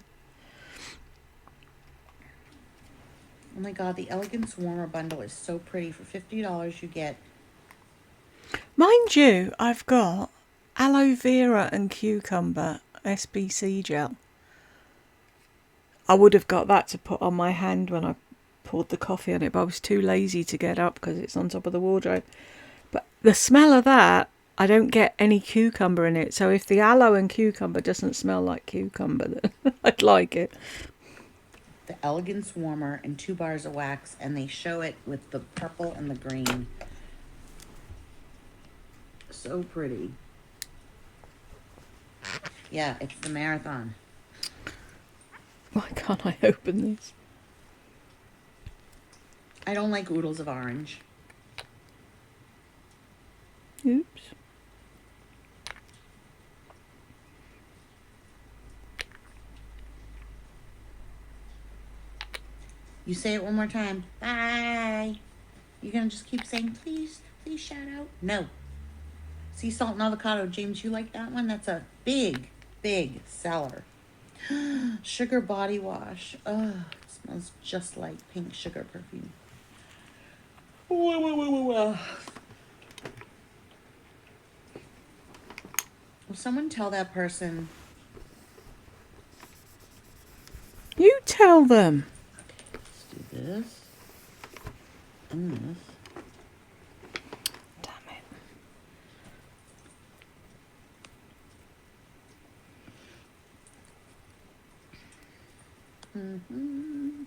Oh my god, the Elegance Warmer Bundle is so pretty. For $50 you get... Mind you, I've got aloe vera and cucumber SBC gel. I would have got that to put on my hand when I poured the coffee on it, but I was too lazy to get up because it's on top of the wardrobe. But the smell of that, I don't get any cucumber in it. So if the aloe and cucumber doesn't smell like cucumber, then I'd like it. The Elegance Warmer and 2 bars of wax, and they show it with the purple and the green. So pretty. Yeah, it's the marathon. Why can't I open this? I don't like oodles of orange. Oops. You say it one more time. Bye. You're gonna just keep saying, please shout out? No. Sea salt and avocado. James, you like that one? That's a big Big seller. Sugar body wash. Oh, it smells just like pink sugar perfume. Will someone tell that person? You tell them. Okay, let's do this and this. Damn it. Mm-hmm.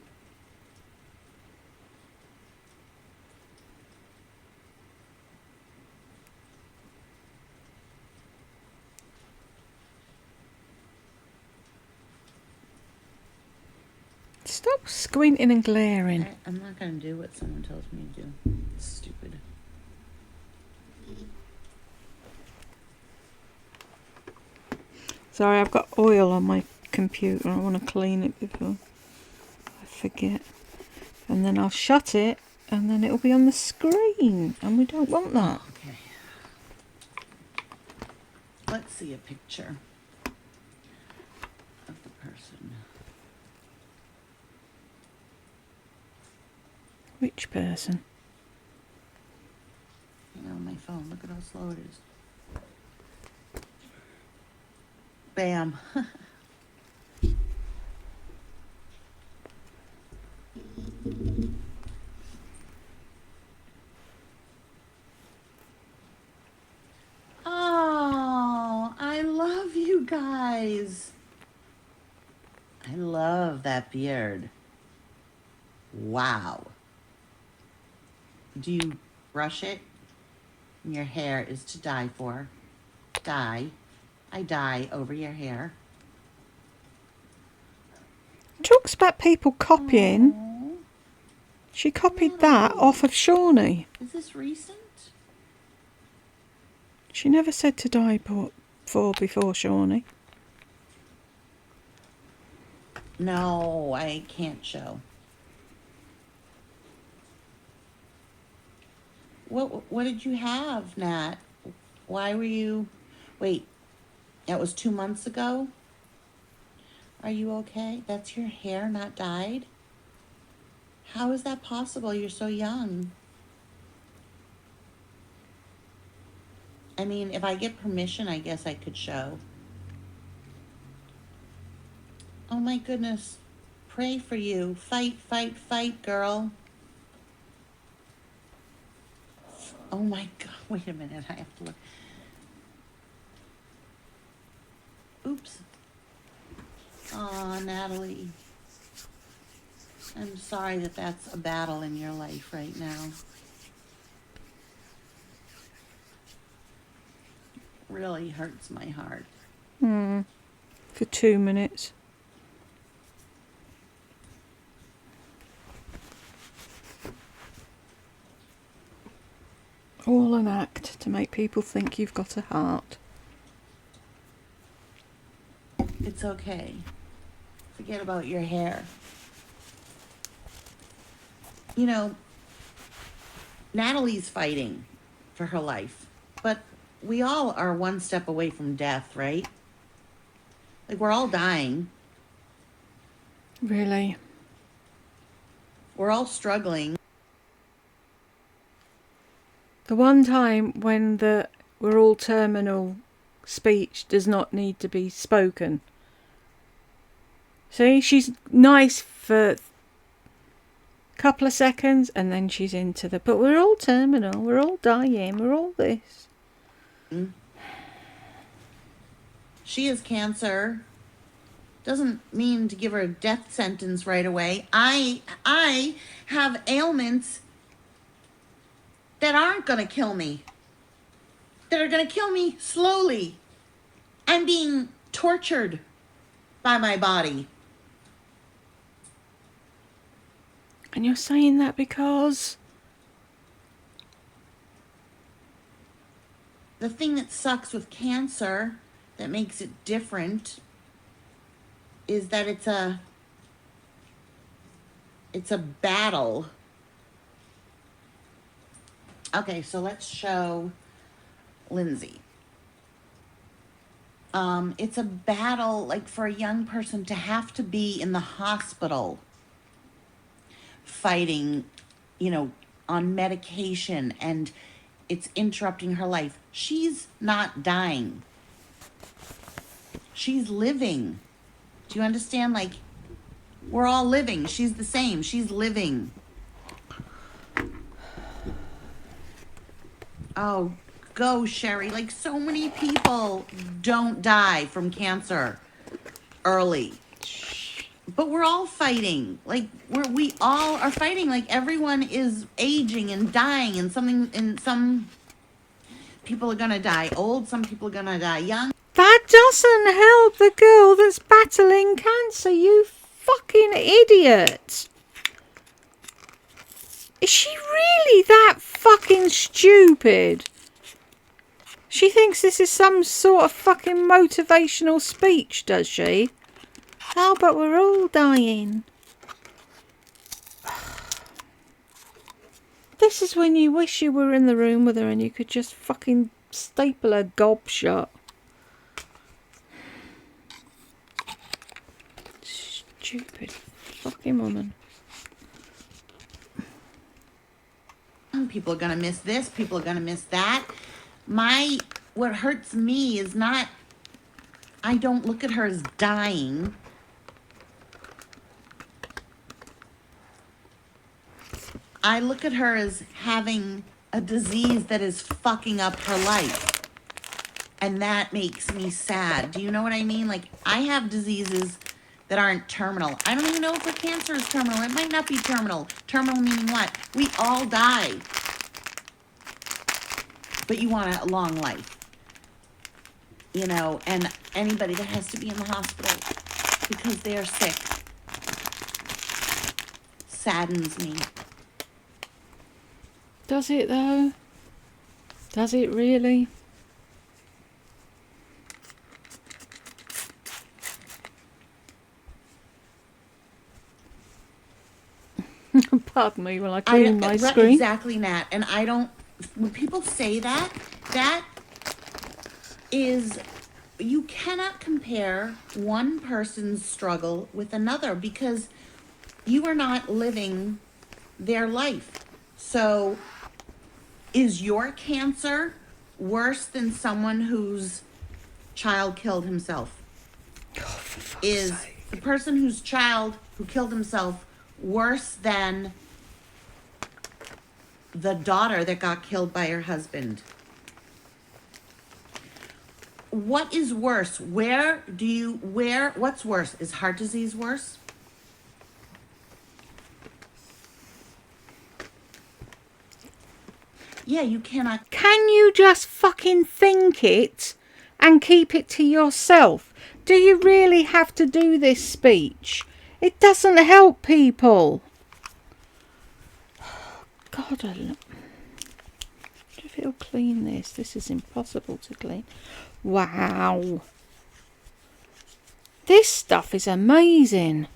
Stop squinting and glaring. I'm not going to do what someone tells me to do. It's stupid. Sorry, I've got oil on my computer. I want to clean it before I forget. And then I'll shut it, and then it'll be on the screen. And we don't want that. Okay. Let's see a picture of the person. Which person? Hang on my phone. Look at how slow it is. Bam. Oh, I love you guys. I love that beard. Wow. Do you brush it? Your hair is to die for. Die. I die over your hair. Talks about people copying. Aww. She copied that off of Shawnee. Is this recent? She never said to die for before Shawnee. No, I can't show. What did you have, Nat? Why were you... Wait, that was 2 months ago? Are you okay? That's your hair not dyed? How is that possible? You're so young. I mean, if I get permission, I guess I could show. Oh my goodness. Pray for you. Fight, fight, fight, girl. Oh my God. Wait a minute. I have to look. Oops. Aw, Natalie. I'm sorry that that's a battle in your life right now. Really hurts my heart. For 2 minutes. All an act to make people think you've got a heart. It's okay. Forget about your hair. You know, Natalie's fighting for her life, but we all are one step away from death, right? Like, we're all dying. Really? We're all struggling. The one time when the we're all terminal speech does not need to be spoken. See, she's nice for a couple of seconds and then she's into the... But we're all terminal, we're all dying, we're all this. She has cancer. Doesn't mean to give her a death sentence right away. I have ailments that aren't going to kill me. That are going to kill me slowly. I'm being tortured by my body. And you're saying that because... The thing that sucks with cancer, that makes it different, is that it's a battle. Okay, so let's show Lindsay. It's a battle, like for a young person to have to be in the hospital fighting, on medication, and it's interrupting her life. She's not dying. She's living. Do you understand? Like, we're all living. She's the same. She's living. Oh, go, Sherry. Like, so many people don't die from cancer early. But we're all fighting. Like, we all are fighting. Like, everyone is aging and dying, and some people are gonna die old, some people are gonna die young. That doesn't help the girl that's battling cancer, you fucking idiot. Is she really that fucking stupid? She thinks this is some sort of fucking motivational speech, does she? Oh, but we're all dying. This is when you wish you were in the room with her and you could just fucking staple her gob shut. Stupid fucking woman. People are gonna miss this, people are gonna miss that. What hurts me is not, I don't look at her as dying. I look at her as having a disease that is fucking up her life. And that makes me sad. Do you know what I mean? Like, I have diseases that aren't terminal. I don't even know if her cancer is terminal. It might not be terminal. Terminal meaning what? We all die. But you want a long life. And anybody that has to be in the hospital because they are sick saddens me. Does it though? Does it really? Pardon me while I clean my screen. Exactly, Nat. And I don't, when people say that is, you cannot compare one person's struggle with another because you are not living their life. So is your cancer worse than someone whose child killed himself? Is the person whose child who killed himself worse than the daughter that got killed by her husband? What is worse? What's worse? Is heart disease worse? Yeah, you cannot. Can you just fucking think it and keep it to yourself? Do you really have to do this speech? It doesn't help people. God, I if it'll clean this. This is impossible to clean. Wow. This stuff is amazing.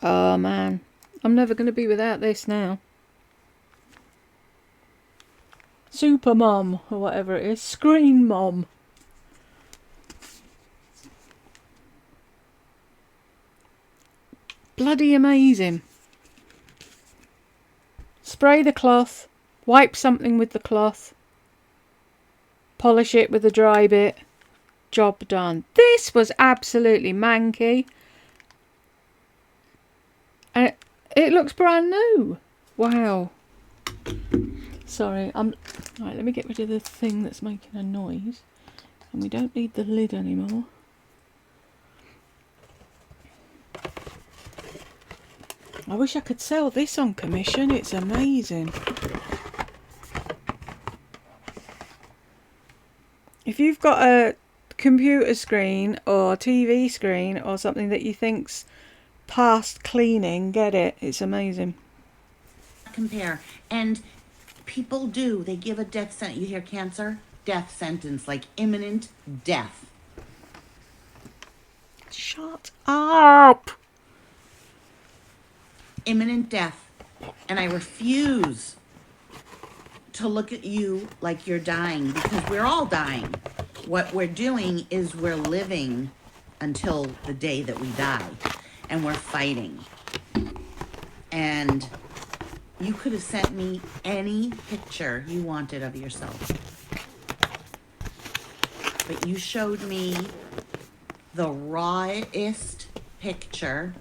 Oh man, I'm never going to be without this now. Super Mom, or whatever it is. Screen Mom. Bloody amazing. Spray the cloth. Wipe something with the cloth. Polish it with the dry bit. Job done. This was absolutely manky. And it looks brand new. Wow. Sorry, right, let me get rid of the thing that's making a noise. And we don't need the lid anymore. I wish I could sell this on commission. It's amazing. If you've got a computer screen or TV screen or something that you think's past cleaning, get it. It's amazing. Compare. And people do. They give a death sentence. You hear cancer? Death sentence. Like imminent death. Shut up. Imminent death. And I refuse to look at you like you're dying, because we're all dying. What we're doing is we're living until the day that we die, and we're fighting. And you could have sent me any picture you wanted of yourself, but you showed me the rawest picture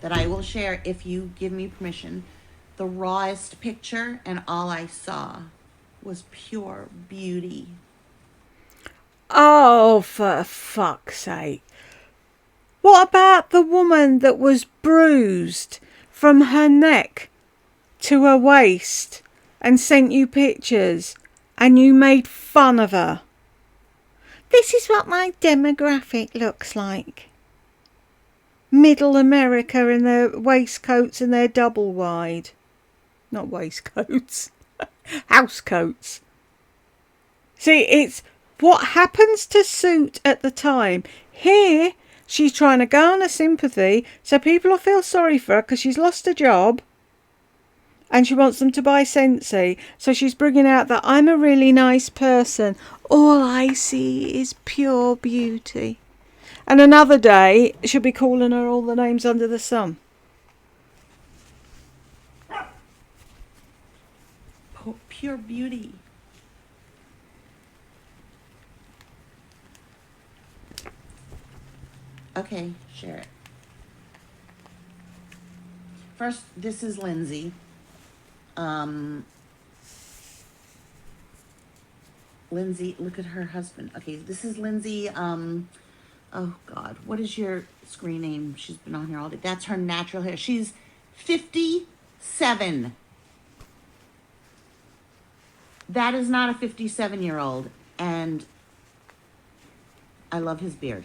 that I will share if you give me permission. The rawest picture, and all I saw was pure beauty. Oh, for fuck's sake. What about the woman that was bruised from her neck to her waist and sent you pictures and you made fun of her? This is what my demographic looks like. Middle America in their waistcoats and their double wide. Not waistcoats. Housecoats. See, it's what happens to suit at the time. Here, she's trying to garner sympathy so people will feel sorry for her because she's lost her job and she wants them to buy Scentsy. So she's bringing out that I'm a really nice person. All I see is pure beauty. And another day, she'll be calling her all the names under the sun. Pure beauty. Okay, share it. First, this is Lindsay. Lindsay, look at her husband. Okay, this is Lindsay. Oh God, what is your screen name? She's been on here all day. That's her natural hair. She's 57. That is not a 57-year-old, and I love his beard.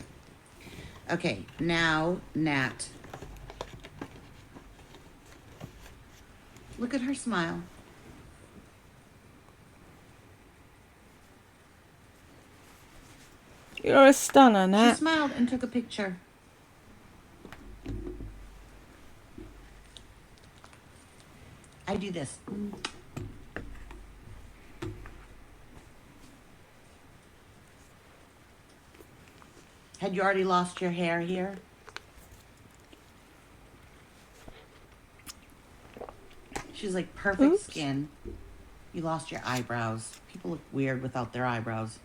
Okay, now Nat. Look at her smile. You're a stunner, Nat. She smiled and took a picture. I do this. Had you already lost your hair here? She's like perfect Oops. skin. You lost your eyebrows. People look weird without their eyebrows.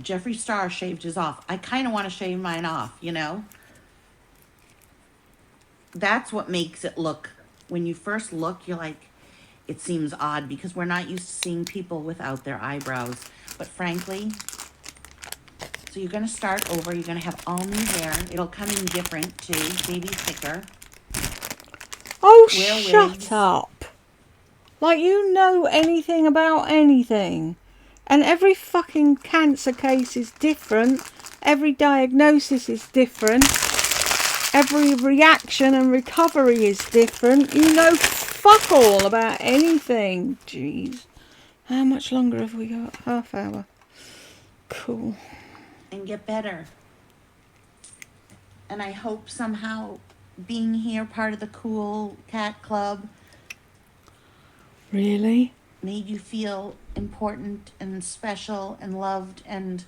Jeffree Star shaved his off. I kind of want to shave mine off, you know? That's what makes it look, when you first look, you're like, it seems odd because we're not used to seeing people without their eyebrows. But frankly, so you're going to start over. You're going to have all new hair. It'll come in different too, maybe thicker. Oh, Wear shut wigs. up. Like you know anything about anything. And every fucking cancer case is different. Every diagnosis is different. Every reaction and recovery is different. You know fuck all about anything. Jeez. How much longer have we got? Half hour. Cool. And get better. And I hope somehow being here, part of the Cool Cat Club, Really? made you feel important and special and loved and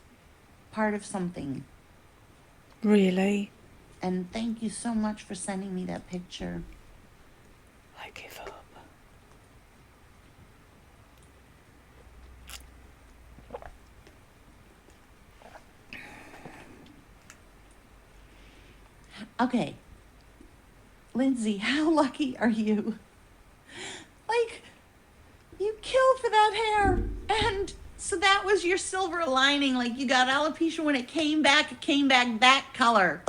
part of something. Really? And thank you so much for sending me that picture. I give up. Okay. Lindsay, how lucky are you? Like, you killed for that hair. And so that was your silver lining. Like, you got alopecia when it came back that color.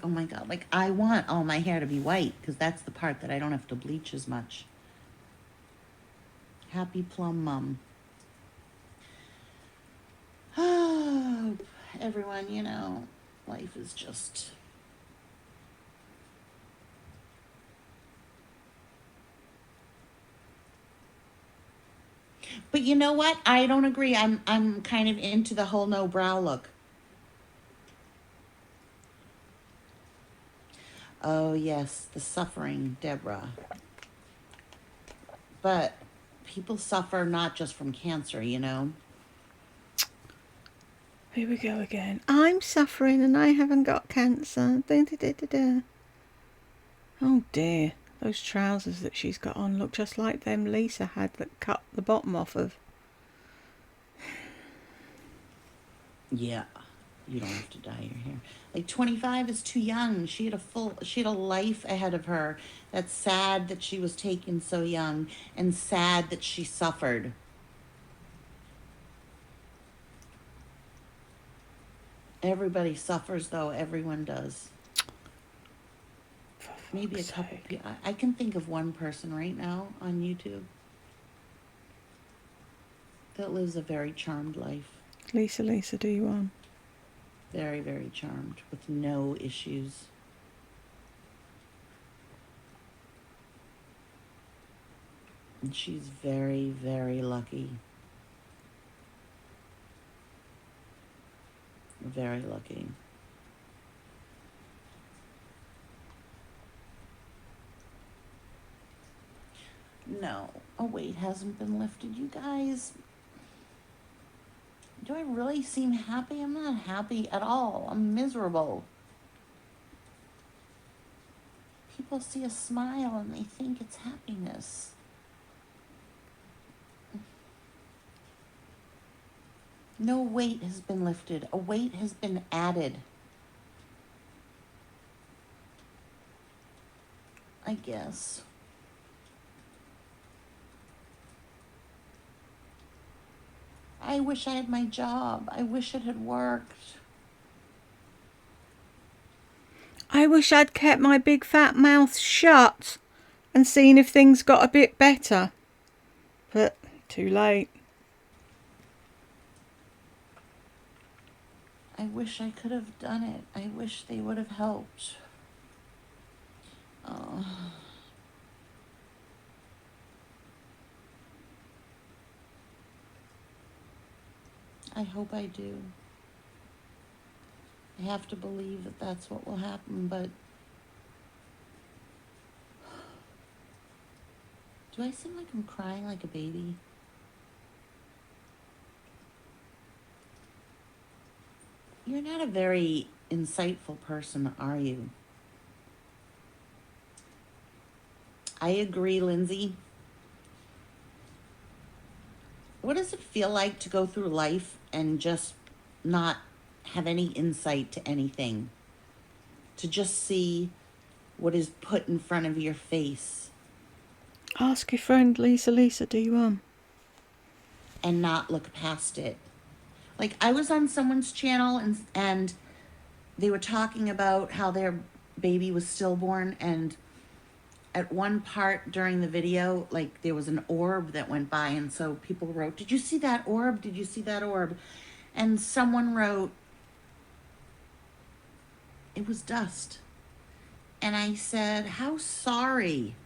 Oh my God, like, I want all my hair to be white because that's the part that I don't have to bleach as much. Happy plum mum. Oh, everyone, you know, life is just... But you know what? I don't agree. I'm kind of into the whole no brow look. Oh, yes, the suffering, Deborah. But people suffer not just from cancer, you know? Here we go again. I'm suffering and I haven't got cancer. Oh dear. Those trousers that she's got on look just like them Lisa had that cut the bottom off of. Yeah, you don't have to dye your hair. Like 25 is too young. She had a life ahead of her. That's sad that she was taken so young and sad that she suffered. Everybody suffers though, everyone does. Maybe a couple people. I can think of one person right now on YouTube that lives a very charmed life. Lisa, do you want? Very, very charmed with no issues. And she's very, very lucky. Very lucky. No, a weight hasn't been lifted, you guys. Do I really seem happy? I'm not happy at all. I'm miserable. People see a smile and they think it's happiness. No weight has been lifted. A weight has been added. I guess. I wish I had my job. I wish it had worked. I wish I'd kept my big fat mouth shut and seen if things got a bit better. But too late. I wish I could have done it. I wish they would have helped. Oh. I hope I do. I have to believe that that's what will happen, but do I seem like I'm crying like a baby? You're not a very insightful person, are you? I agree, Lindsay. What does it feel like to go through life and just not have any insight to anything? To just see what is put in front of your face Ask your friend Lisa, do you want? and not look past it. Like I was on someone's channel and they were talking about how their baby was stillborn, and at one part during the video, like there was an orb that went by, and so people wrote, "Did you see that orb? Did you see that orb?" And someone wrote, "It was dust." And I said, "How sorry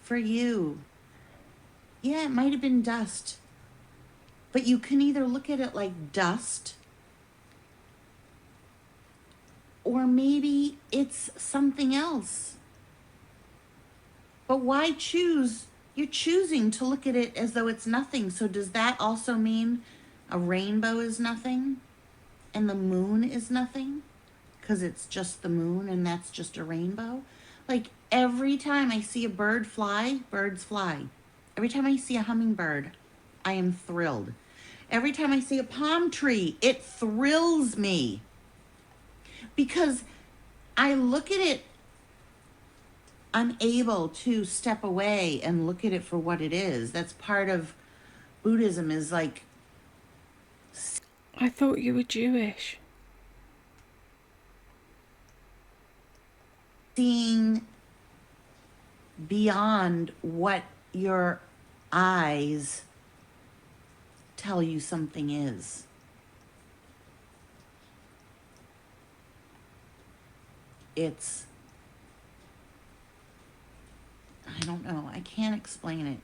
for you." Yeah, it might have been dust. But you can either look at it like dust, or maybe it's something else. But why choose? You're choosing to look at it as though it's nothing. So does that also mean a rainbow is nothing and the moon is nothing? Because it's just the moon and that's just a rainbow? Like every time I see a bird fly, birds fly. Every time I see a hummingbird, I am thrilled. Every time I see a palm tree, it thrills me. Because I look at it, I'm able to step away and look at it for what it is. That's part of Buddhism, is like, I thought you were Jewish. seeing beyond what your eyes tell you something is. It's, I don't know, I can't explain it.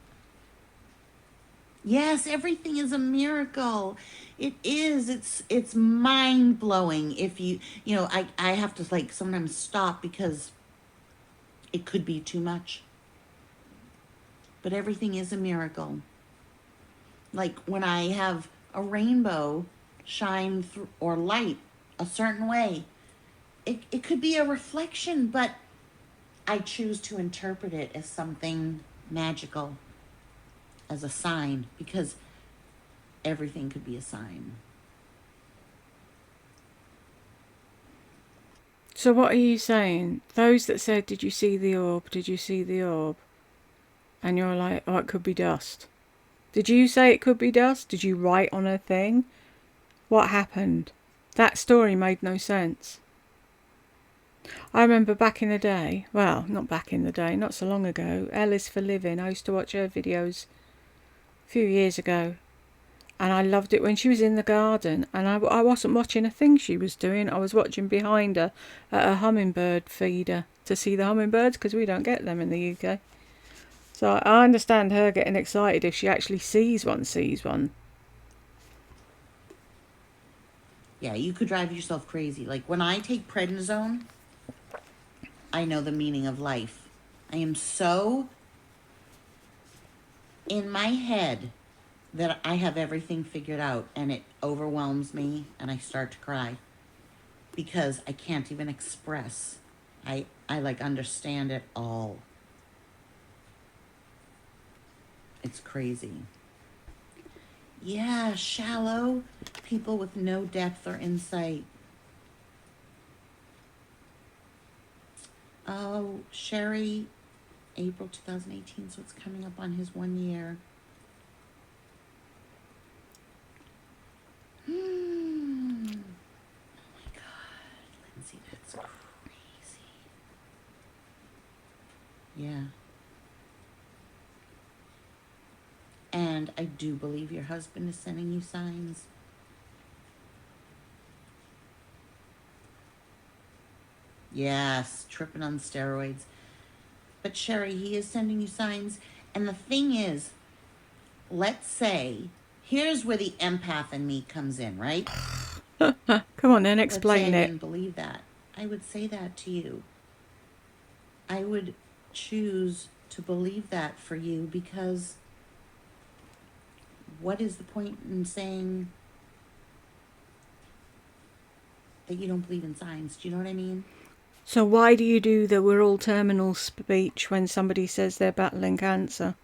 Yes, everything is a miracle. It is. It's mind blowing. If I have to like sometimes stop because it could be too much. But everything is a miracle. Like when I have a rainbow shine through or light a certain way, it could be a reflection, but I choose to interpret it as something magical, as a sign, because everything could be a sign. So what are you saying? Those that said, "Did you see the orb? Did you see the orb?" And you're like, "Oh, it could be dust." Did you say it could be dust? Did you write on a thing? What happened? That story made no sense. I remember back in the day, well, not back in the day, not so long ago, Ellis for Living. I used to watch her videos a few years ago. And I loved it when she was in the garden. And I wasn't watching a thing she was doing. I was watching behind her at a hummingbird feeder to see the hummingbirds because we don't get them in the UK. So I understand her getting excited if she actually sees one. Yeah, you could drive yourself crazy. Like when I take prednisone, I know the meaning of life. I am so in my head that I have everything figured out, and it overwhelms me and I start to cry because I can't even express. I like understand it all. It's crazy. Yeah, shallow people with no depth or insight. Oh, Sherry, April 2018, so it's coming up on his 1 year. Oh my God, Lindsay, that's crazy. Yeah. And I do believe your husband is sending you signs. Yes, tripping on steroids. But Sherry, he is sending you signs. And the thing is, let's say, here's where the empath in me comes in, right? Come on then, Let's say I explain it. didn't believe that. I would say that to you. I would choose to believe that for you because what is the point in saying that you don't believe in signs? Do you know what I mean? So why do you do the "we're all terminal" speech when somebody says they're battling cancer?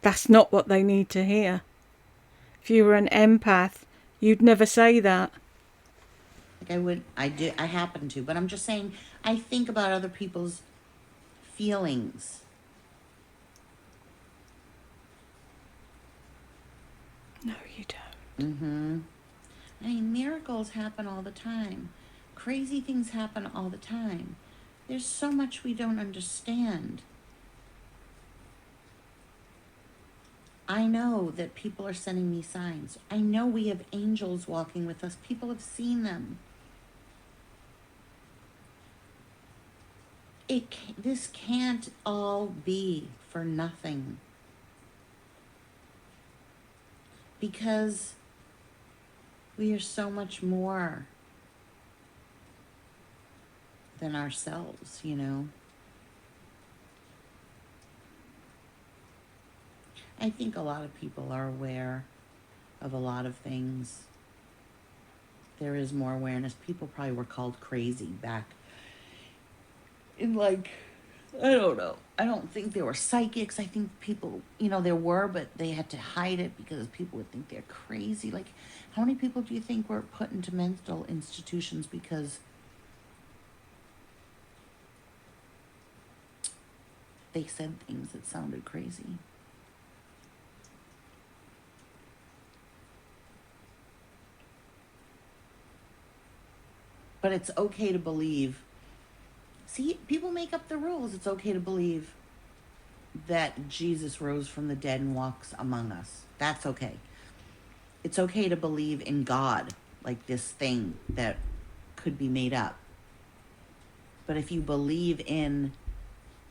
That's not what they need to hear. If you were an empath, you'd never say that. Like I happen to, but I'm just saying, I think about other people's feelings. No, you don't. Mm-hmm. I mean, miracles happen all the time. Crazy things happen all the time. There's so much we don't understand. I know that people are sending me signs. I know we have angels walking with us. People have seen them. This can't all be for nothing. Because we are so much more than ourselves, you know. I think a lot of people are aware of a lot of things. There is more awareness. People probably were called crazy back in, like, I don't know. I don't think there were psychics. I think people, there were, but they had to hide it because people would think they're crazy. Like, how many people do you think were put into mental institutions because they said things that sounded crazy? But it's okay to believe. See, people make up the rules. It's okay to believe that Jesus rose from the dead and walks among us. That's okay. It's okay to believe in God, like this thing that could be made up. But if you believe in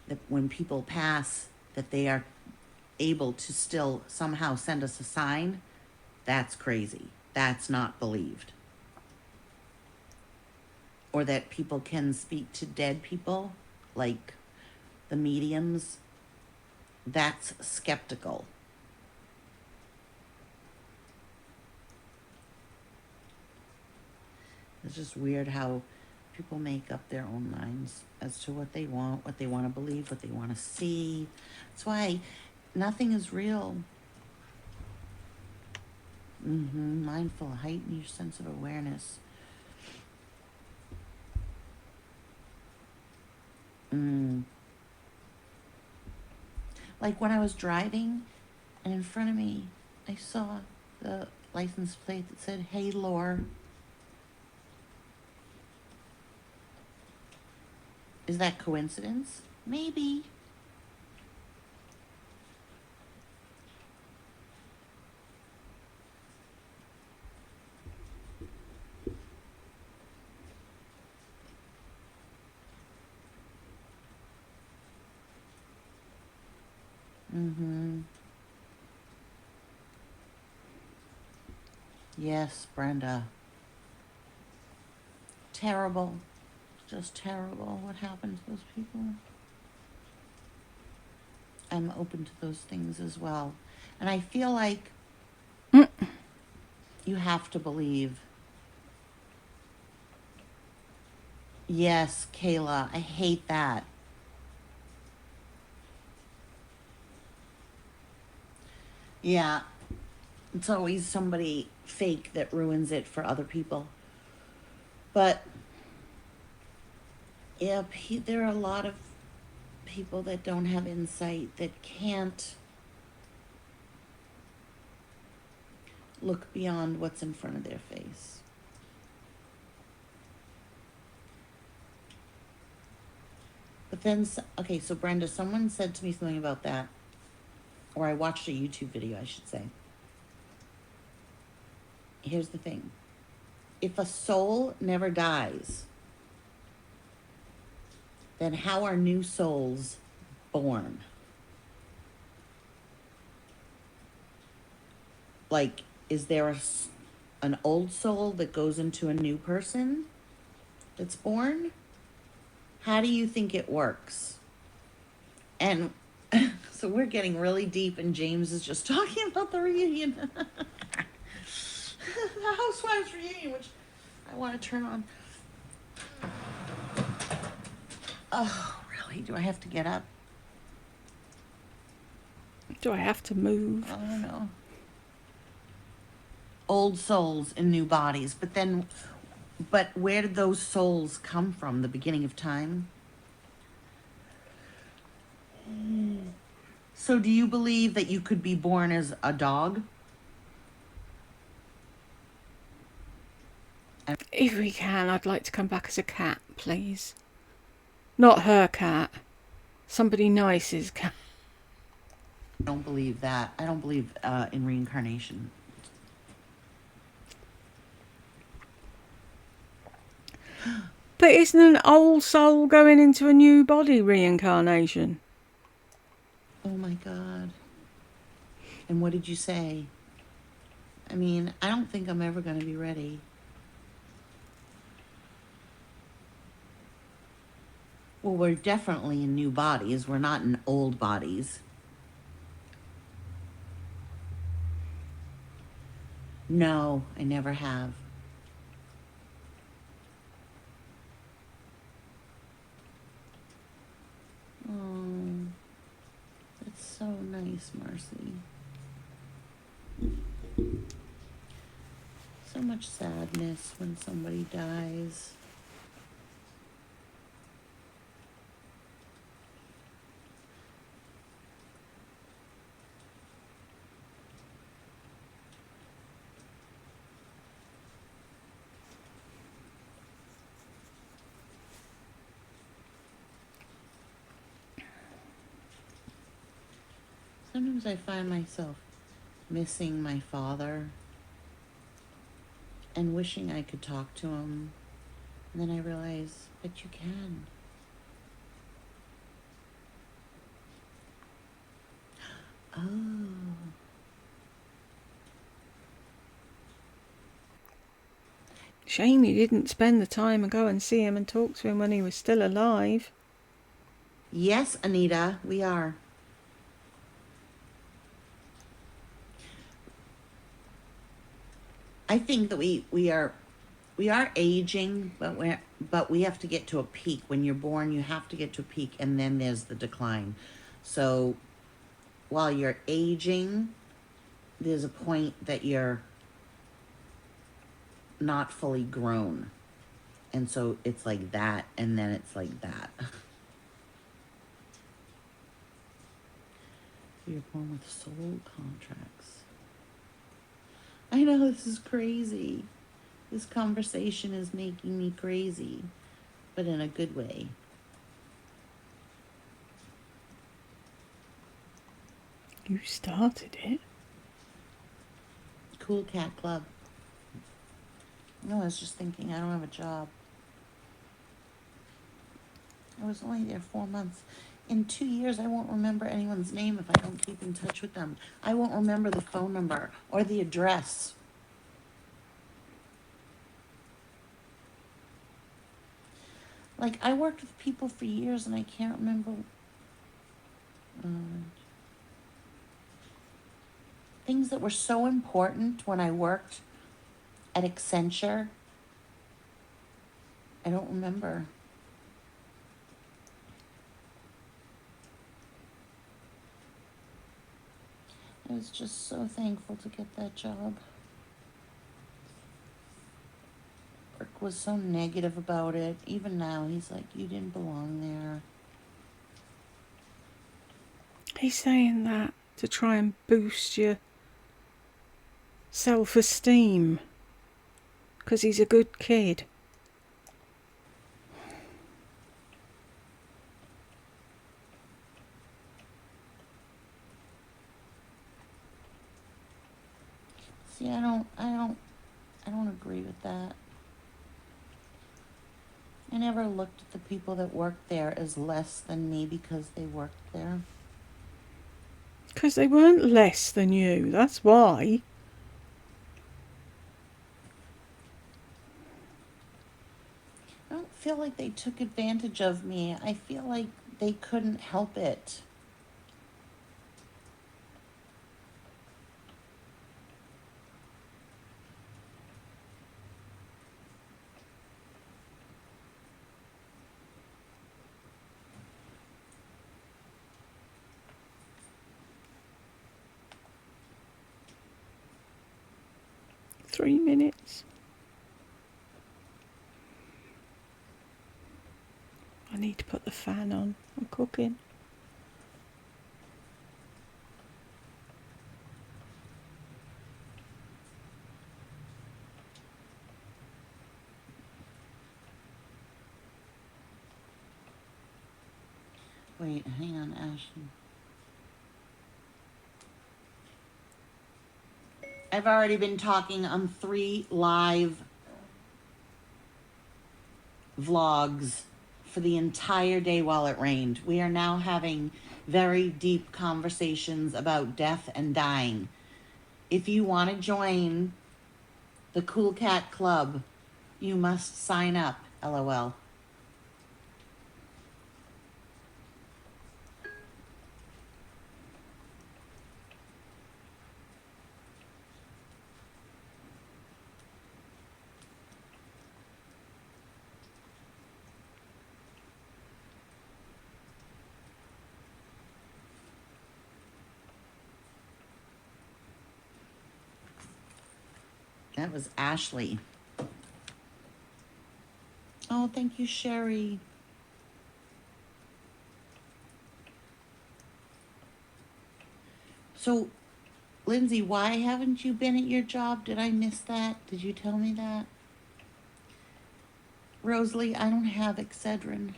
that when people pass, that they are able to still somehow send us a sign, that's crazy. That's not believed. Or that people can speak to dead people, like the mediums, that's skeptical. It's just weird how people make up their own minds as to what they want to believe, what they want to see. That's why nothing is real. Mindful, heighten your sense of awareness. Like when I was driving, and in front of me, I saw the license plate that said, "Hey, Lore." Is that coincidence? Maybe. Yes, Brenda. Terrible. Just terrible what happened to those people. I'm open to those things as well. And I feel like you have to believe. Yes, Kayla, I hate that. Yeah, it's always somebody fake that ruins it for other people. But yeah, there are a lot of people that don't have insight, that can't look beyond what's in front of their face. But then, okay, so Brenda, someone said to me something about that, or I watched a YouTube video, I should say. Here's the thing. If a soul never dies, then how are new souls born? Like, is there an old soul that goes into a new person that's born? How do you think it works? And so we're getting really deep, and James is just talking about the reunion. The Housewives reunion, which I want to turn on. Oh, really? Do I have to get up? Do I have to move? I don't know. Old souls in new bodies. But where did those souls come from? The beginning of time? So do you believe that you could be born as a dog? If we can, I'd like to come back as a cat, please. Not her cat. Somebody nice's cat. I don't believe that. I don't believe in reincarnation. But isn't an old soul going into a new body reincarnation? Oh my God. And what did you say? I mean, I don't think I'm ever going to be ready. Well, we're definitely in new bodies. We're not in old bodies. No, I never have. Oh, that's so nice, Marcy. So much sadness when somebody dies. Sometimes I find myself missing my father and wishing I could talk to him. And then I realize, but you can. Oh. Shame you didn't spend the time and go and see him and talk to him when he was still alive. Yes, Anita, we are. I think that we are aging, but we have to get to a peak. When you're born, you have to get to a peak, and then there's the decline. So while you're aging, there's a point that you're not fully grown, and so it's like that, and then it's like that. You're born with soul contracts. I know, this is crazy. This conversation is making me crazy, but in a good way. You started it. Cool Cat Club. No, I was just thinking, I don't have a job. I was only there 4 months. In 2 years, I won't remember anyone's name if I don't keep in touch with them. I won't remember the phone number or the address. Like, I worked with people for years and I can't remember things that were so important when I worked at Accenture. I don't remember. I was just so thankful to get that job. Work was so negative about it. Even now, he's like, you didn't belong there. He's saying that to try and boost your self-esteem because he's a good kid. See, I don't agree with that. I never looked at the people that worked there as less than me because they worked there. Because they weren't less than you, that's why. I don't feel like they took advantage of me. I feel like they couldn't help it. Three minutes. I need to put the fan on. I'm cooking. Wait, hang on, Ashley. I've already been talking on 3 live vlogs for the entire day while it rained. We are now having very deep conversations about death and dying. If you want to join the Cool Cat Club, you must sign up, LOL. That was Ashley. Oh, thank you, Sherry. So, Lindsay, why haven't you been at your job? Did I miss that? Did you tell me that? Rosalie, I don't have Excedrin.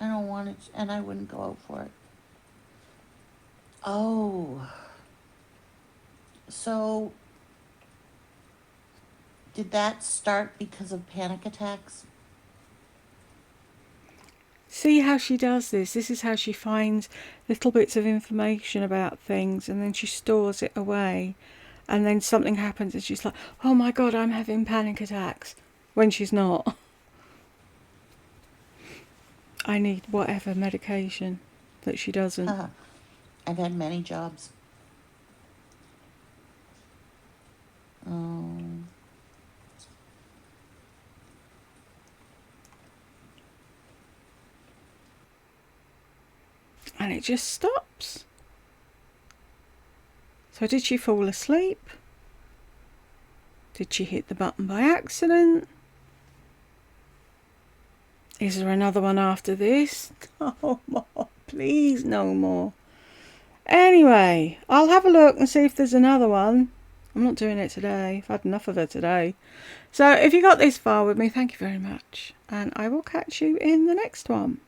I don't want it, and I wouldn't go out for it. Oh. So, did that start because of panic attacks? See how she does this? This is how she finds little bits of information about things and then she stores it away. And then something happens and she's like, oh my God, I'm having panic attacks. When she's not. I need whatever medication that she doesn't. I've had many jobs. And it just stops. So did she fall asleep? Did she hit the button by accident? Is there another one after this? No more. Please, no more. Anyway, I'll have a look and see if there's another one. I'm not doing it today. I've had enough of her today. So if you got this far with me, thank you very much. And I will catch you in the next one.